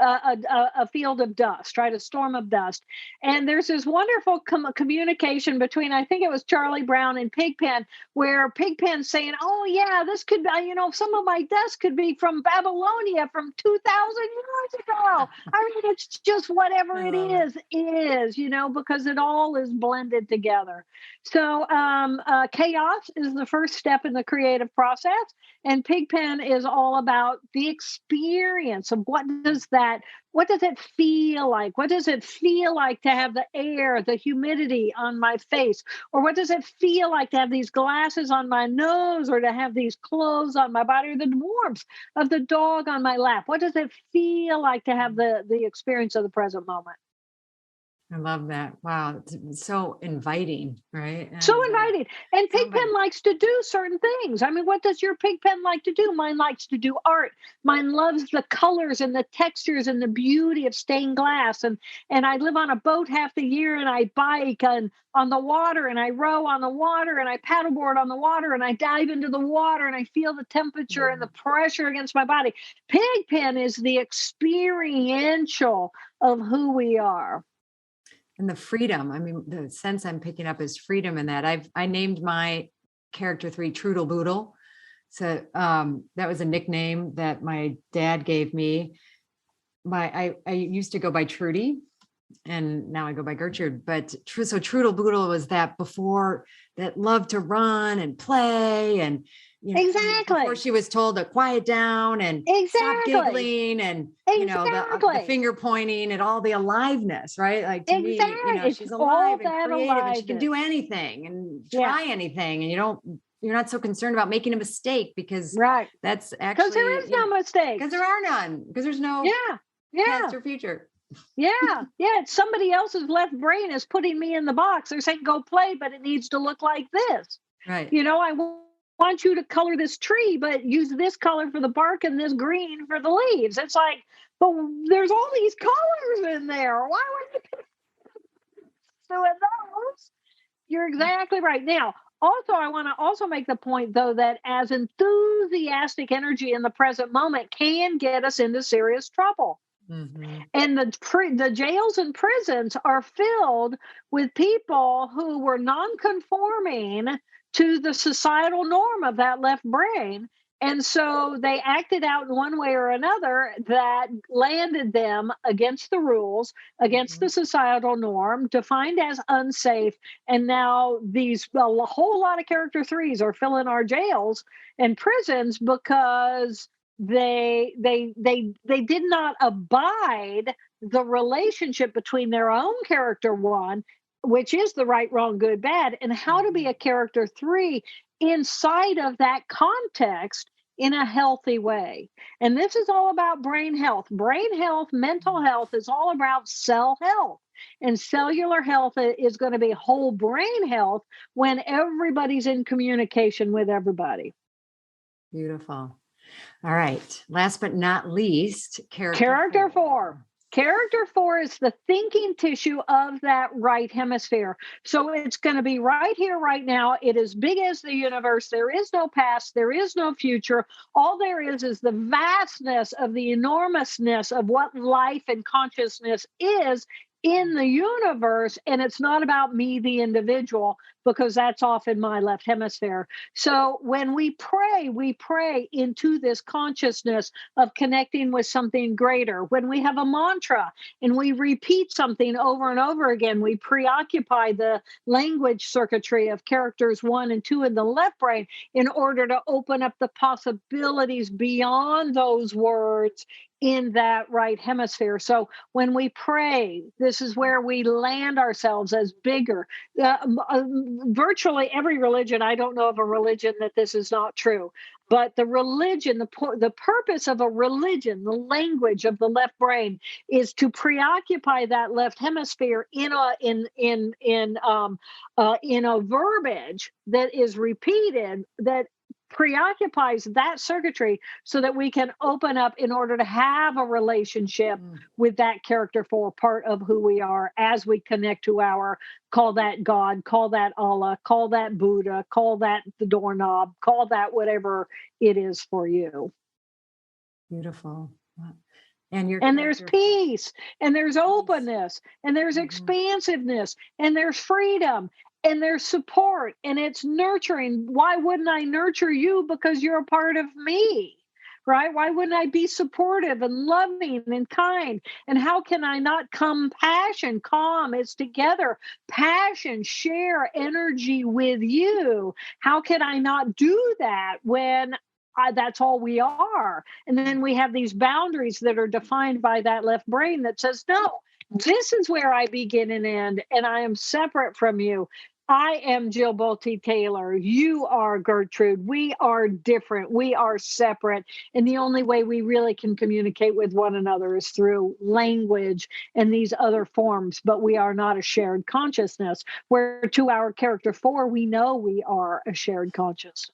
S2: a field of dust, right? A storm of dust. And there's this wonderful communication between, I think it was Charlie Brown and Pigpen, where Pigpen's saying, "Oh yeah, this could be, some of my dust could be from Babylonia from 2,000 years ago. I mean, it's just whatever
S1: I
S2: it
S1: love it.
S2: is, because it all is blended together. So chaos is the first step in the creative process, and Pigpen is all about the experience of what does it feel like? What does it feel like to have the air, the humidity on my face? Or what does it feel like to have these glasses on my nose or to have these clothes on my body or the warmth of the dog on my lap? What does it feel like to have the experience of the present moment?
S1: I love that. Wow. It's so inviting, right?
S2: So
S1: And
S2: inviting. And
S1: so
S2: Pigpen
S1: inviting.
S2: likes to do certain things. I mean, what does your Pigpen like to do? Mine likes to do art. Mine loves the colors and the textures and the beauty of stained glass. And I live on a boat half the year and I bike on the water and I row on the water and I paddleboard on the water and I dive into the water and I feel the temperature and the pressure against my body. Pigpen is the experiential of who we are.
S1: And the freedom. I mean, the sense I'm picking up is freedom in that. I named my character 3 Troodle Boodle. So that was a nickname that my dad gave me. I used to go by Trudy, and now I go by Gertrude. But so Trudel Boodle was that before, that loved to run and play, and
S2: Exactly.
S1: before she was told to quiet down and stop
S2: Exactly.
S1: giggling, and the finger pointing and all the aliveness, right? Like to me, she's alive and creative, and she can do anything and try anything, and you're not so concerned about making a mistake, because that's actually,
S2: because there is no mistake,
S1: because there are none, because there's no past or future.
S2: Yeah. It's somebody else's left brain is putting me in the box. They're saying, go play, but it needs to look like this.
S1: Right.
S2: I want you to color this tree, but use this color for the bark and this green for the leaves. It's like, but there's all these colors in there. Why would you do those? You're exactly right. Now, also, I want to also make the point, though, that as enthusiastic energy in the present moment can get us into serious trouble.
S1: Mm-hmm.
S2: And the jails and prisons are filled with people who were non-conforming to the societal norm of that left brain. And so they acted out in one way or another that landed them against the rules, against the societal norm, defined as unsafe. And now a whole lot of character threes are filling our jails and prisons because they did not abide the relationship between their own character one, which is the right, wrong, good, bad, and how to be a character three inside of that context in a healthy way. And this is all about brain health. Brain health, mental health is all about cell health. And cellular health is going to be whole brain health when everybody's in communication with everybody.
S1: Beautiful. All right. Last but not least,
S2: character four. Character four is the thinking tissue of that right hemisphere. So it's going to be right here, right now. It is big as the universe. There is no past. There is no future. All there is the vastness of the enormousness of what life and consciousness is in the universe. And it's not about me, the individual, because that's off in my left hemisphere. So when we pray into this consciousness of connecting with something greater. When we have a mantra and we repeat something over and over again, we preoccupy the language circuitry of characters 1 and 2 in the left brain in order to open up the possibilities beyond those words in that right hemisphere. So when we pray, this is where we land ourselves as bigger. Virtually every religion, I don't know of a religion that this is not true, but the religion, the purpose of a religion, the language of the left brain is to preoccupy that left hemisphere in a verbiage that is repeated, that preoccupies that circuitry so that we can open up in order to have a relationship with that character for part of who we are as we connect to call that God, call that Allah, call that Buddha, call that the doorknob, call that whatever it is for you.
S1: Beautiful.
S2: And there's peace, and there's openness, and there's expansiveness, and there's freedom, and there's support, and it's nurturing. Why wouldn't I nurture you? Because you're a part of me, right? Why wouldn't I be supportive and loving and kind? And how can I not compassion? Calm is together. Passion, share energy with you. How can I not do that when that's all we are? And then we have these boundaries that are defined by that left brain that says, no, this is where I begin and end, and I am separate from you. I am Jill Bolte Taylor. You are Gertrude. We are different. We are separate. And the only way we really can communicate with one another is through language and these other forms. But we are not a shared consciousness. Where to our character 4, we know we are a shared consciousness.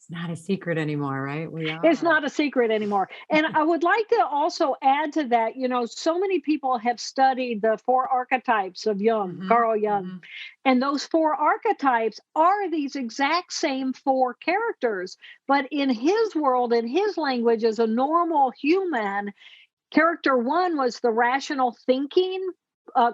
S1: It's not a secret anymore, right? We are.
S2: It's not a secret anymore. And I would like to also add to that, so many people have studied the 4 archetypes of Jung, Carl Jung. And those 4 archetypes are these exact same 4 characters. But in his world, in his language, as a normal human, character 1 was the rational thinking,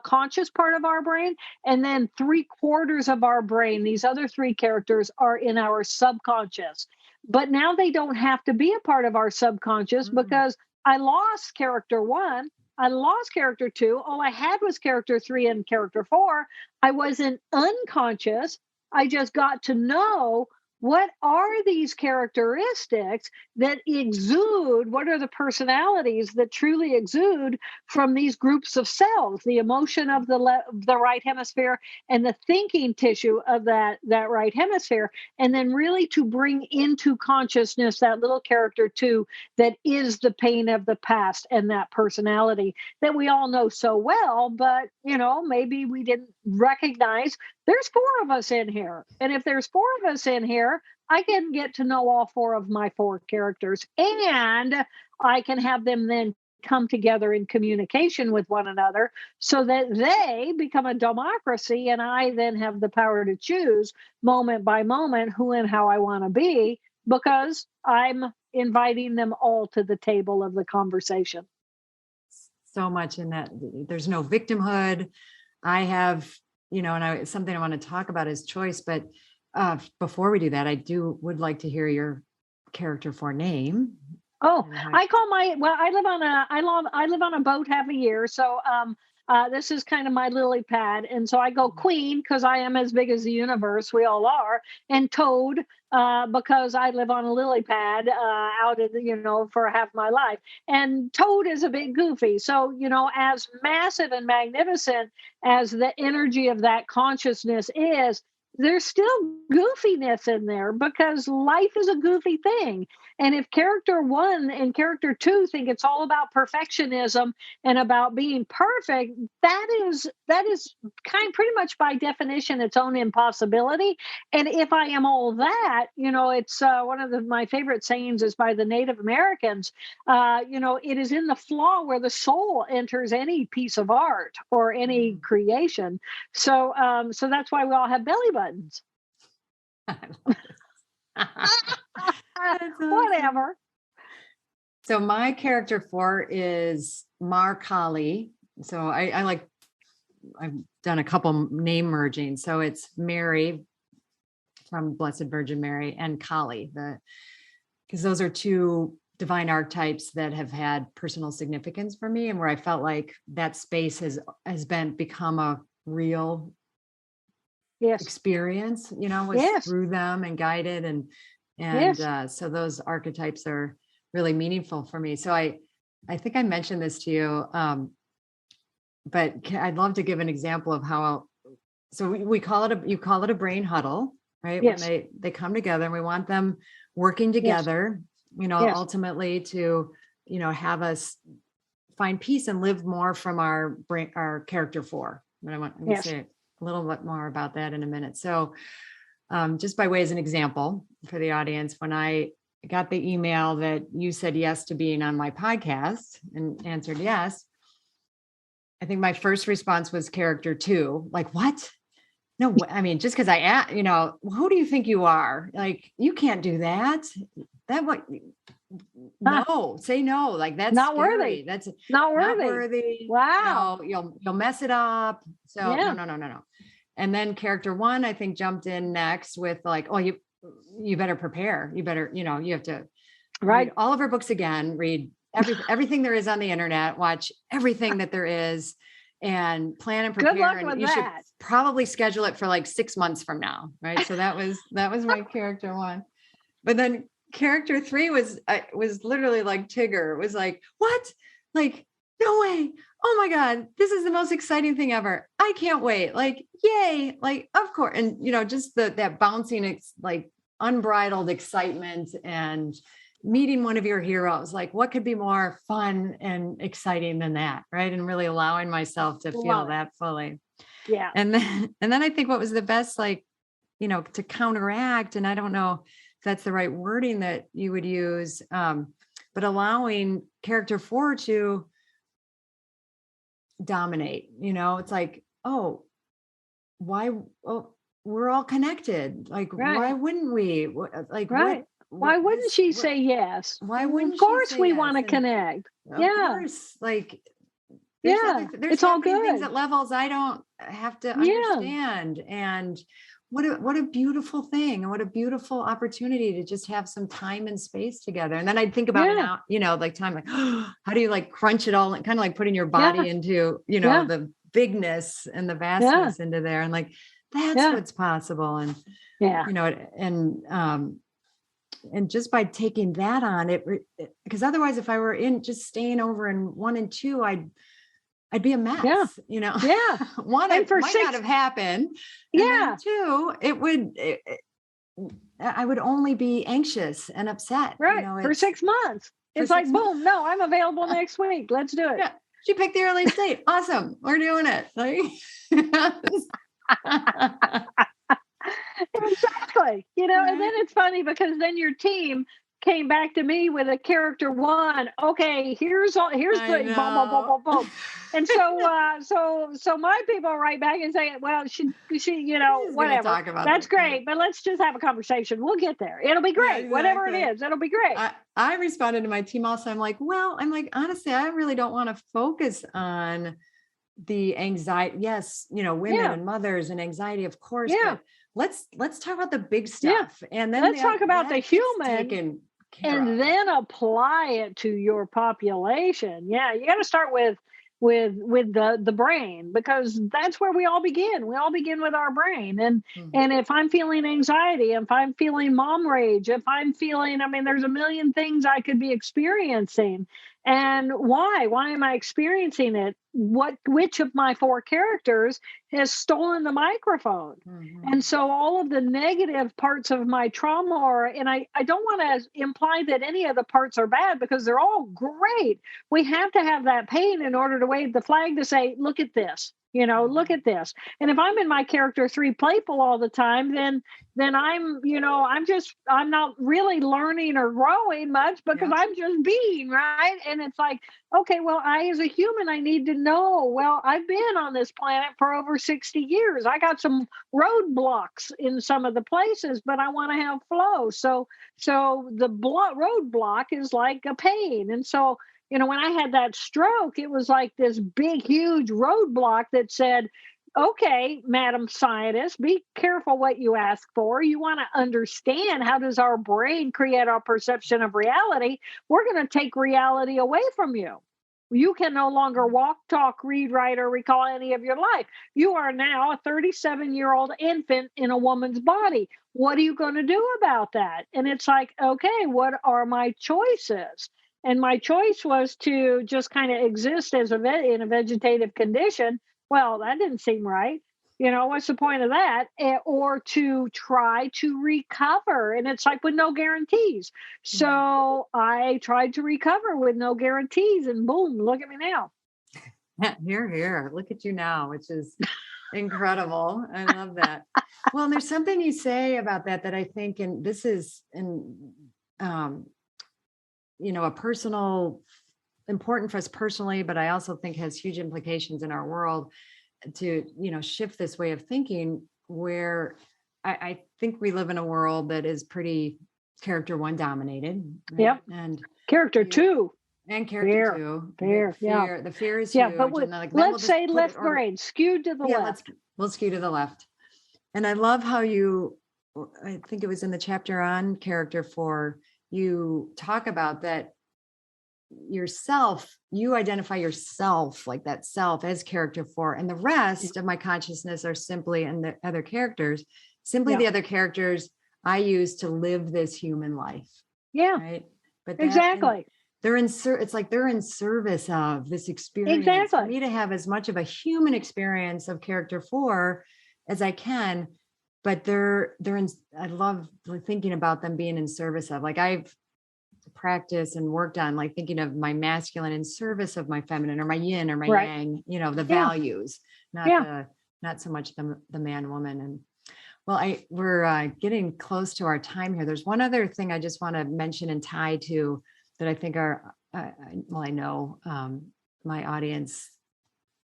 S2: conscious part of our brain. And then 3/4 of our brain, these other 3 characters, are in our subconscious. but now they don't have to be a part of our subconscious because I lost character one. I lost character two. All I had was character three and character four. I wasn't unconscious. I just got to know what are these characteristics that exude, what are the personalities that truly exude from these groups of cells, the emotion of the right hemisphere and the thinking tissue of that right hemisphere, and then really to bring into consciousness that little character too that is the pain of the past and that personality that we all know so well, but maybe we didn't recognize there's four of us in here. And if there's four of us in here, I can get to know all four of my four characters, and I can have them then come together in communication with one another so that they become a democracy, and I then have the power to choose moment by moment who and how I want to be, because I'm inviting them all to the table of the conversation.
S1: So much in that. There's no victimhood. I have, something I want to talk about is choice, but before we do that, would like to hear your character for name.
S2: Oh, I live on a boat half a year. So this is kind of my lily pad. And so I go queen because I am as big as the universe. We all are. And toad because I live on a lily pad out of for half my life. And toad is a bit goofy. So, as massive and magnificent as the energy of that consciousness is, there's still goofiness in there because life is a goofy thing. And if character one and character two think it's all about perfectionism and about being perfect, that is pretty much by definition its own impossibility. And if I am all that, it's one of my favorite sayings is by the Native Americans. It is in the flaw where the soul enters any piece of art or any creation. So that's why we all have belly buttons. Whatever.
S1: So my character 4 is Kali. So I've done a couple name merging. So it's Mary from Blessed Virgin Mary and Kali, because those are two divine archetypes that have had personal significance for me, and where I felt like that space has become a real experience, through them and guided, and so those archetypes are really meaningful for me. So I think I mentioned this to you, but I'd love to give an example of how. So you call it a brain huddle, right?
S2: Yes.
S1: When they come together, and we want them working together, ultimately to have us find peace and live more from our character 4. But I'm going to say a little bit more about that in a minute. So just by way as an example for the audience, when I got the email that you said yes to being on my podcast and answered yes, I think my first response was character 2. Like, what? No, I mean, just because who do you think you are? Like, you can't do that. No, say no. Like, that's
S2: not
S1: scary.
S2: worthy.
S1: That's
S2: not
S1: not worthy.
S2: Wow.
S1: No, you'll mess it up. So no. And then character 1, I think, jumped in next with like, oh, you better prepare. You better, you have to read all of her books again, read everything there is on the internet, watch everything that there is, and plan and prepare.
S2: Good luck
S1: and
S2: with
S1: you
S2: that.
S1: should probably schedule it for like 6 months from now. Right. So that was my character 1. But then character 3 was literally like Tigger. It was like, what? Like, no way. Oh my God, this is the most exciting thing ever. I can't wait. Like, yay. Like, of course. And, just that bouncing, like unbridled excitement and meeting one of your heroes. Like, what could be more fun and exciting than that? Right. And really allowing myself to feel that fully.
S2: Yeah.
S1: And then I think what was the best, like, to counteract, and I don't know if that's the right wording that you would use, but allowing character 4 to dominate. It's like, oh, why? Oh, we're all connected. Like, why wouldn't we? Like,
S2: why wouldn't she say yes?
S1: Why wouldn't
S2: of course
S1: she say
S2: we
S1: yes?
S2: want to connect.
S1: Of course, like, there's
S2: it's all good
S1: things at levels I don't have to understand. And what a beautiful thing, and what a beautiful opportunity to just have some time and space together. And then I'd think about it now, like time, like, how do you like crunch it all and kind of like putting your body into, the bigness and the vastness into there. And like, that's what's possible. And, and just by taking that on it, because otherwise, if I were just staying over in 1 and 2, I'd be a mess, One, it might not have happened. And then 2, I would only be anxious and upset.
S2: Right. For 6 months. It's like, boom, no, I'm available next week. Let's do it.
S1: Yeah. She picked the earliest date. Awesome. We're doing it. Like,
S2: exactly. And then it's funny because then your team came back to me with a character 1. Okay, here's the boom, boom, boom, boom, boom. And so my people write back and say, well, she whatever. That's great, but let's just have a conversation. We'll get there. It'll be great. Yeah, exactly. Whatever it is, it'll be great.
S1: I responded to my team also. I'm like, honestly, I really don't want to focus on the anxiety. Yes, women and mothers and anxiety, of course. Yeah. But let's talk about the big stuff. And then
S2: let's talk about the human. And then apply it to your population. Yeah, you got to start with the brain, because that's where we all begin. We all begin with our brain. And if I'm feeling anxiety, if I'm feeling mom rage, if I'm feeling, there's a million things I could be experiencing. And why am I experiencing it? Which of my 4 characters has stolen the microphone? And so all of the negative parts of my trauma and I don't want to imply that any of the parts are bad, because they're all great. We have to have that pain in order to wave the flag to say, look at this. Look at this. And if I'm in my character 3 playful all the time, then I'm not really learning or growing much, because I'm just being, right. And it's like, okay, well, as a human, I need to know, well, I've been on this planet for over 60 years. I got some roadblocks in some of the places, but I want to have flow. So the roadblock is like a pain. And so, when I had that stroke, it was like this big, huge roadblock that said, okay, Madam Scientist, be careful what you ask for. You want to understand, how does our brain create our perception of reality? We're going to take reality away from you. You can no longer walk, talk, read, write, or recall any of your life. You are now a 37-year-old infant in a woman's body. What are you going to do about that? And it's like, okay, what are my choices? And my choice was to just kind of exist in a vegetative condition. Well, that didn't seem right. What's the point of that? Or to try to recover. And it's like, with no guarantees. So I tried to recover with no guarantees, and boom, look at me now.
S1: Here. Look at you now, which is incredible. I love that. Well, and there's something you say about that I think, and this is a personal, important for us personally, but I also think has huge implications in our world to, shift this way of thinking, where I think we live in a world that is pretty character 1 dominated. Right?
S2: Yep.
S1: And
S2: character 2.
S1: And character 2.
S2: Fear.
S1: Yeah. The fear is huge.
S2: But let's say left brain, skewed to the left.
S1: We'll skew to the left. And I love how I think it was in the chapter on character 4, you talk about that yourself, you identify yourself, like that self, as character 4, and the rest of my consciousness are simply, and the other characters, the other characters I use to live this human life.
S2: Yeah.
S1: Right. But
S2: exactly.
S1: It's like they're in service of this experience.
S2: Exactly.
S1: For me to have as much of a human experience of character 4 as I can, but I love thinking about them being in service of, like, I've practiced and worked on, like, thinking of my masculine in service of my feminine, or my yin or my yang, the values, not so much the man woman. And we're getting close to our time here. There's one other thing I just want to mention and tie to that I think I know my audience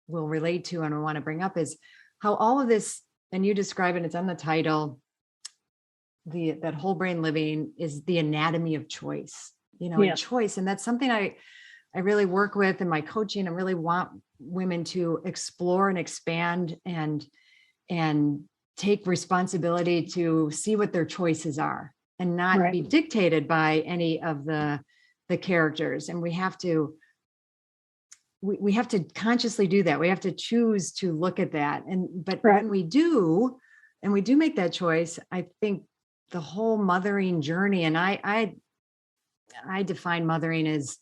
S1: will relate to and I want to bring up, is how all of this, and you describe it, it's on the title, that whole brain living is the anatomy of choice, and choice. And that's something I really work with in my coaching. I really want women to explore and expand and
S3: take responsibility to see what their choices are and not be dictated by any of the characters. And we have to consciously do that. We have to choose to look at that. But when we do, and we do make that choice, I think the whole mothering journey, and I define mothering as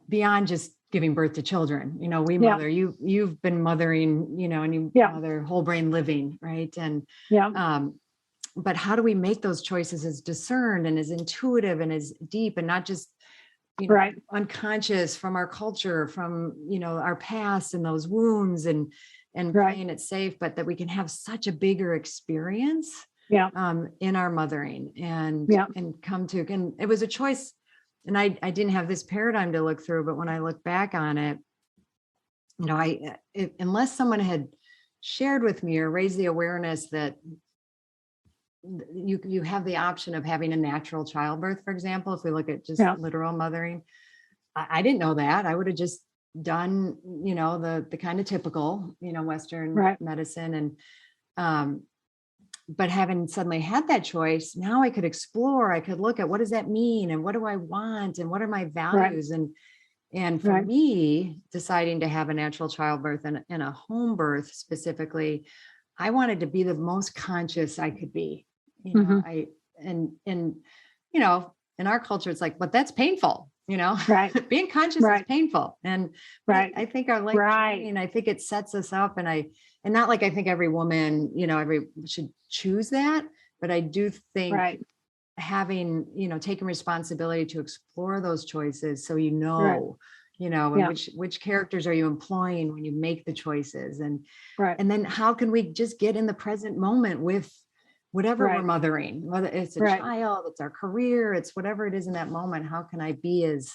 S3: beyond just giving birth to children. We mother, you've been mothering, and you mother whole brain living, right? And but how do we make those choices as discerned and as intuitive and as deep, and not just unconscious from our culture, from our past and those wounds, and playing it safe, but that we can have such a bigger experience in our mothering and come to, and it was a choice. And I didn't have this paradigm to look through, but when I look back on it, unless someone had shared with me or raised the awareness that you have the option of having a natural childbirth, for example, if we look at just literal mothering, I didn't know that. I would have just done, the kind of typical, Western medicine. And, but having suddenly had that choice, now I could explore, I could look at what does that mean? And what do I want? And what are my values? And for me, deciding to have a natural childbirth and a home birth specifically, I wanted to be the most conscious I could be. In our culture, it's like, but that's painful, being conscious is painful. And I think our life training, I think it sets us up, and not like I think every woman, should choose that, but I do think having, taking responsibility to explore those choices. So, which characters are you employing when you make the choices, and then how can we just get in the present moment with whatever we're mothering, whether it's a child, it's our career, it's whatever it is in that moment. How can I be as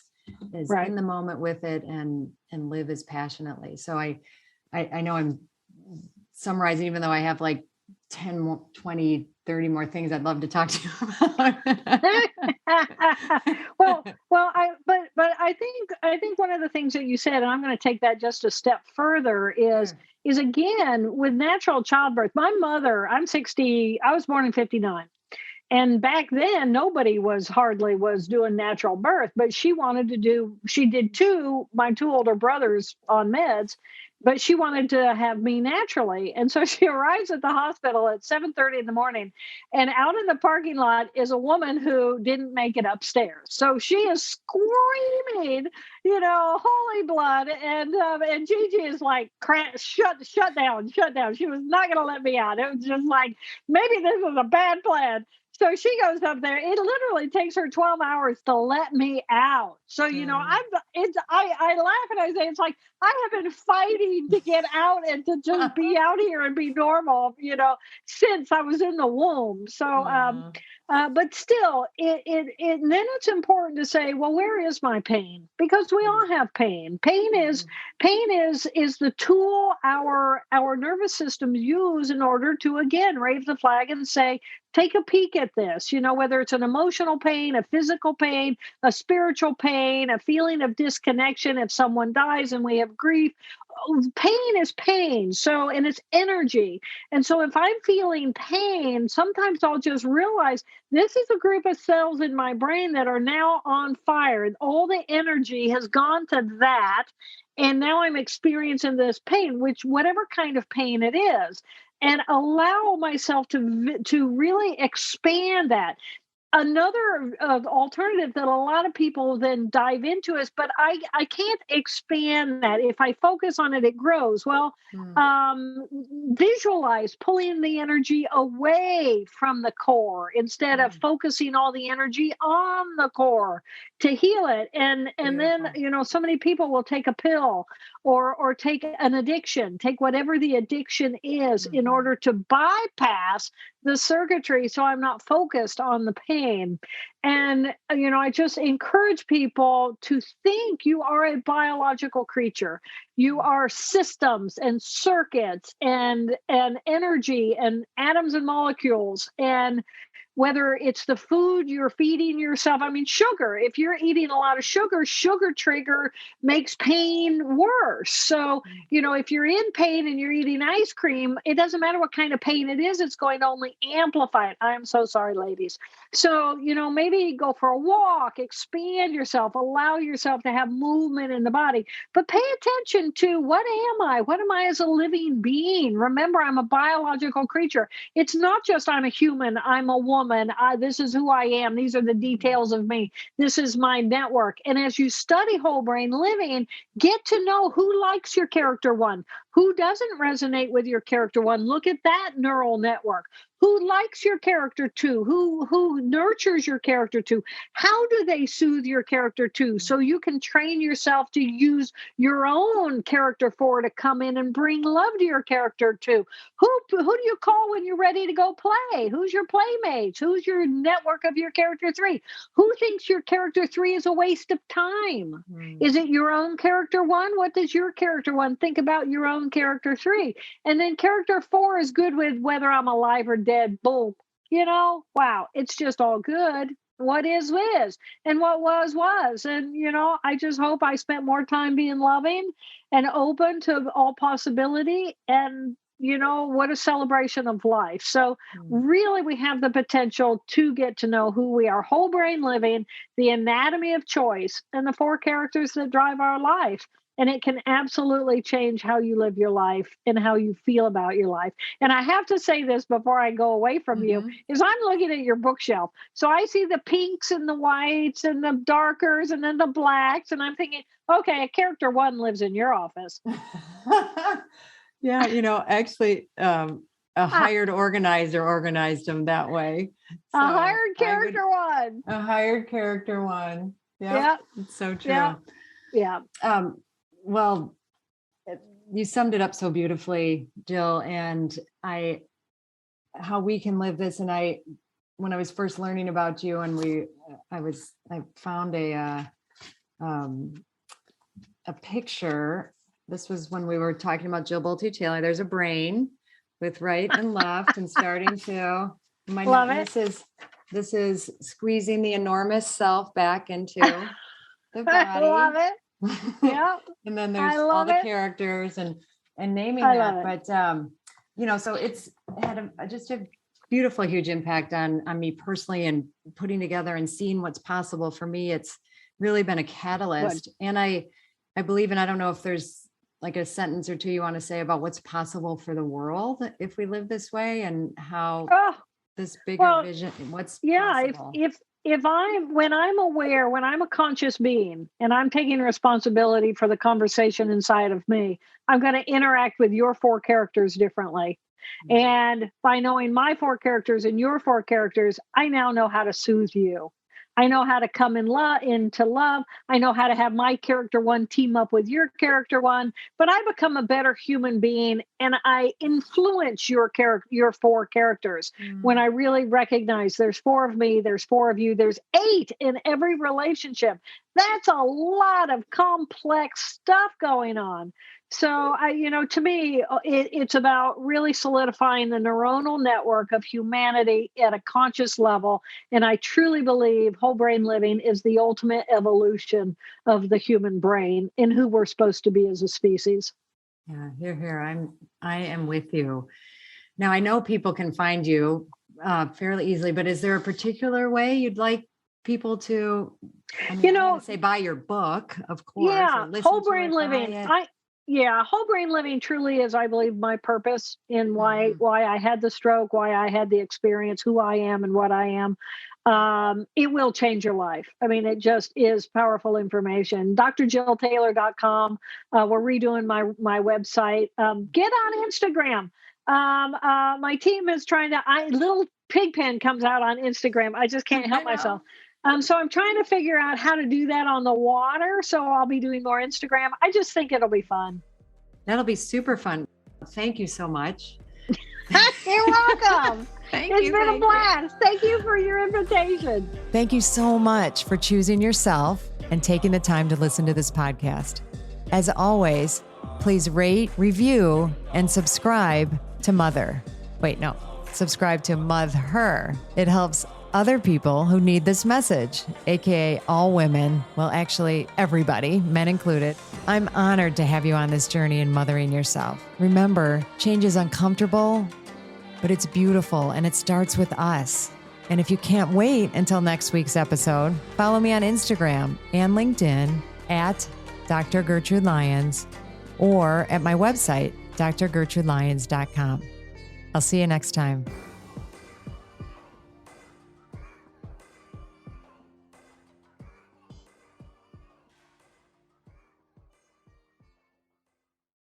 S3: in the moment with it and live as passionately? So I know I'm summarizing, even though I have like 10 more, 20, 30 more things I'd love to talk to you about.
S2: but I think one of the things that you said, and I'm going to take that just a step further, is again, with natural childbirth, my mother, I'm 60, I was born in 59. And back then, nobody hardly was doing natural birth, but she did my two older brothers on meds, but she wanted to have me naturally. And so she arrives at the hospital at 7:30 in the morning, and out in the parking lot is a woman who didn't make it upstairs. So she is screaming, holy blood. And Gigi is like, shut down. She was not going to let me out. It was just like, maybe this was a bad plan. So she goes up there. It literally takes her 12 hours to let me out. So, I laugh and I say, it's like, I have been fighting to get out and to just be out here and be normal, since I was in the womb. So, but still, then it's important to say, well, where is my pain? Because we all have pain. Pain is the tool our nervous systems use in order to, again, raise the flag and say, take a peek at this, whether it's an emotional pain, a physical pain, a spiritual pain, a feeling of disconnection if someone dies and we have grief. Pain is pain. So, and it's energy. And so if I'm feeling pain, sometimes I'll just realize this is a group of cells in my brain that are now on fire. All the energy has gone to that. And now I'm experiencing this pain, which whatever kind of pain it is, and allow myself to really expand that. Another alternative that a lot of people then dive into is, but I can't expand that. If I focus on it, it grows. Well, visualize pulling the energy away from the core instead of focusing all the energy on the core to heal it. And then, so many people will take a pill or take an addiction, take whatever the addiction is in order to bypass the circuitry, so I'm not focused on the pain. And I just encourage people to think you are a biological creature. You are systems and circuits and energy and atoms and molecules. And whether it's the food you're feeding yourself. I mean, sugar, if you're eating a lot of sugar, sugar trigger makes pain worse. So, if you're in pain and you're eating ice cream, it doesn't matter what kind of pain it is, it's going to only amplify it. I'm so sorry, ladies. So, maybe go for a walk, expand yourself, allow yourself to have movement in the body, but pay attention to what am I? What am I as a living being? Remember, I'm a biological creature. It's not just I'm a human, I'm a woman. This is who I am. These are the details of me. This is my network. And as you study whole brain living, get to know who likes your character one, who doesn't resonate with your character one. Look at that neural network. Who likes your character two? Who nurtures your character two? How do they soothe your character two? So you can train yourself to use your own character four to come in and bring love to your character two. Who do you call when you're ready to go play? Who's your playmates? Who's your network of your character three? Who thinks your character three is a waste of time? Is it your own character one? What does your character one think about your own character three? And then character four is good with whether I'm alive or dead. Boom. Wow, it's just all good. What is. And what was. And, I just hope I spent more time being loving and open to all possibility. And, what a celebration of life. So really, we have the potential to get to know who we are, whole brain living, the anatomy of choice, and the four characters that drive our life. And it can absolutely change how you live your life and how you feel about your life. And I have to say this before I go away from you, is I'm looking at your bookshelf. So I see the pinks and the whites and the darkers and then the blacks. And I'm thinking, okay, a character one lives in your office.
S3: Yeah, actually, a hired organizer organized them that way. So
S2: a hired character one.
S3: A hired character one. Yeah, it's so true.
S2: Yeah.
S3: Well, you summed it up so beautifully, Jill, and how we can live this. And when I was first learning about you, and I found a picture. This was when we were talking about Jill Bolte Taylor. There's a brain with right and left, and starting to.
S2: Love it.
S3: This is squeezing the enormous self back into the body.
S2: I love it. Yeah.
S3: And then there's all the characters and naming that. But so it's had just a beautiful, huge impact on me personally, and putting together and seeing what's possible for me. It's really been a catalyst. Good. And I believe, and I don't know if there's like a sentence or two you want to say about what's possible for the world if we live this way, and how this bigger vision, what's possible.
S2: When I'm aware, when I'm a conscious being and I'm taking responsibility for the conversation inside of me, I'm going to interact with your four characters differently. And by knowing my four characters and your four characters, I now know how to soothe you. I know how to come into love. I know how to have my character one team up with your character one, but I become a better human being, and I influence your four characters when I really recognize there's four of me, there's four of you, there's 8 in every relationship. That's a lot of complex stuff going on. So to me, it's about really solidifying the neuronal network of humanity at a conscious level. And I truly believe whole brain living is the ultimate evolution of the human brain and who we're supposed to be as a species.
S3: Yeah, here. I am with you. Now, I know people can find you fairly easily, but is there a particular way you'd like people to, I'm going to say buy your book, of course.
S2: Yeah, whole brain living. Whole brain living truly is, I believe, my purpose in why I had the stroke, why I had the experience, who I am and what I am. It will change your life. I mean, it just is powerful information. drjilltaylor.com. We're redoing my website. Get on Instagram. My team is trying to, little pig pen comes out on Instagram. I just can't help myself. So I'm trying to figure out how to do that on the water. So I'll be doing more Instagram. I just think it'll be fun.
S3: That'll be super fun. Thank you so much.
S2: You're welcome. It's been a blast. Thank you for your invitation.
S1: Thank you so much for choosing yourself and taking the time to listen to this podcast. As always, please rate, review, and subscribe to Mother. Wait, no. subscribe to Mother Her. It helps other people who need this message, aka all women, well, actually everybody, men included. I'm honored to have you on this journey in mothering yourself. Remember, change is uncomfortable, but it's beautiful, and it starts with us. And if you can't wait until next week's episode, follow me on Instagram and LinkedIn at Dr. Gertrude Lyons or at my website, drgertrudelyons.com. I'll see you next time.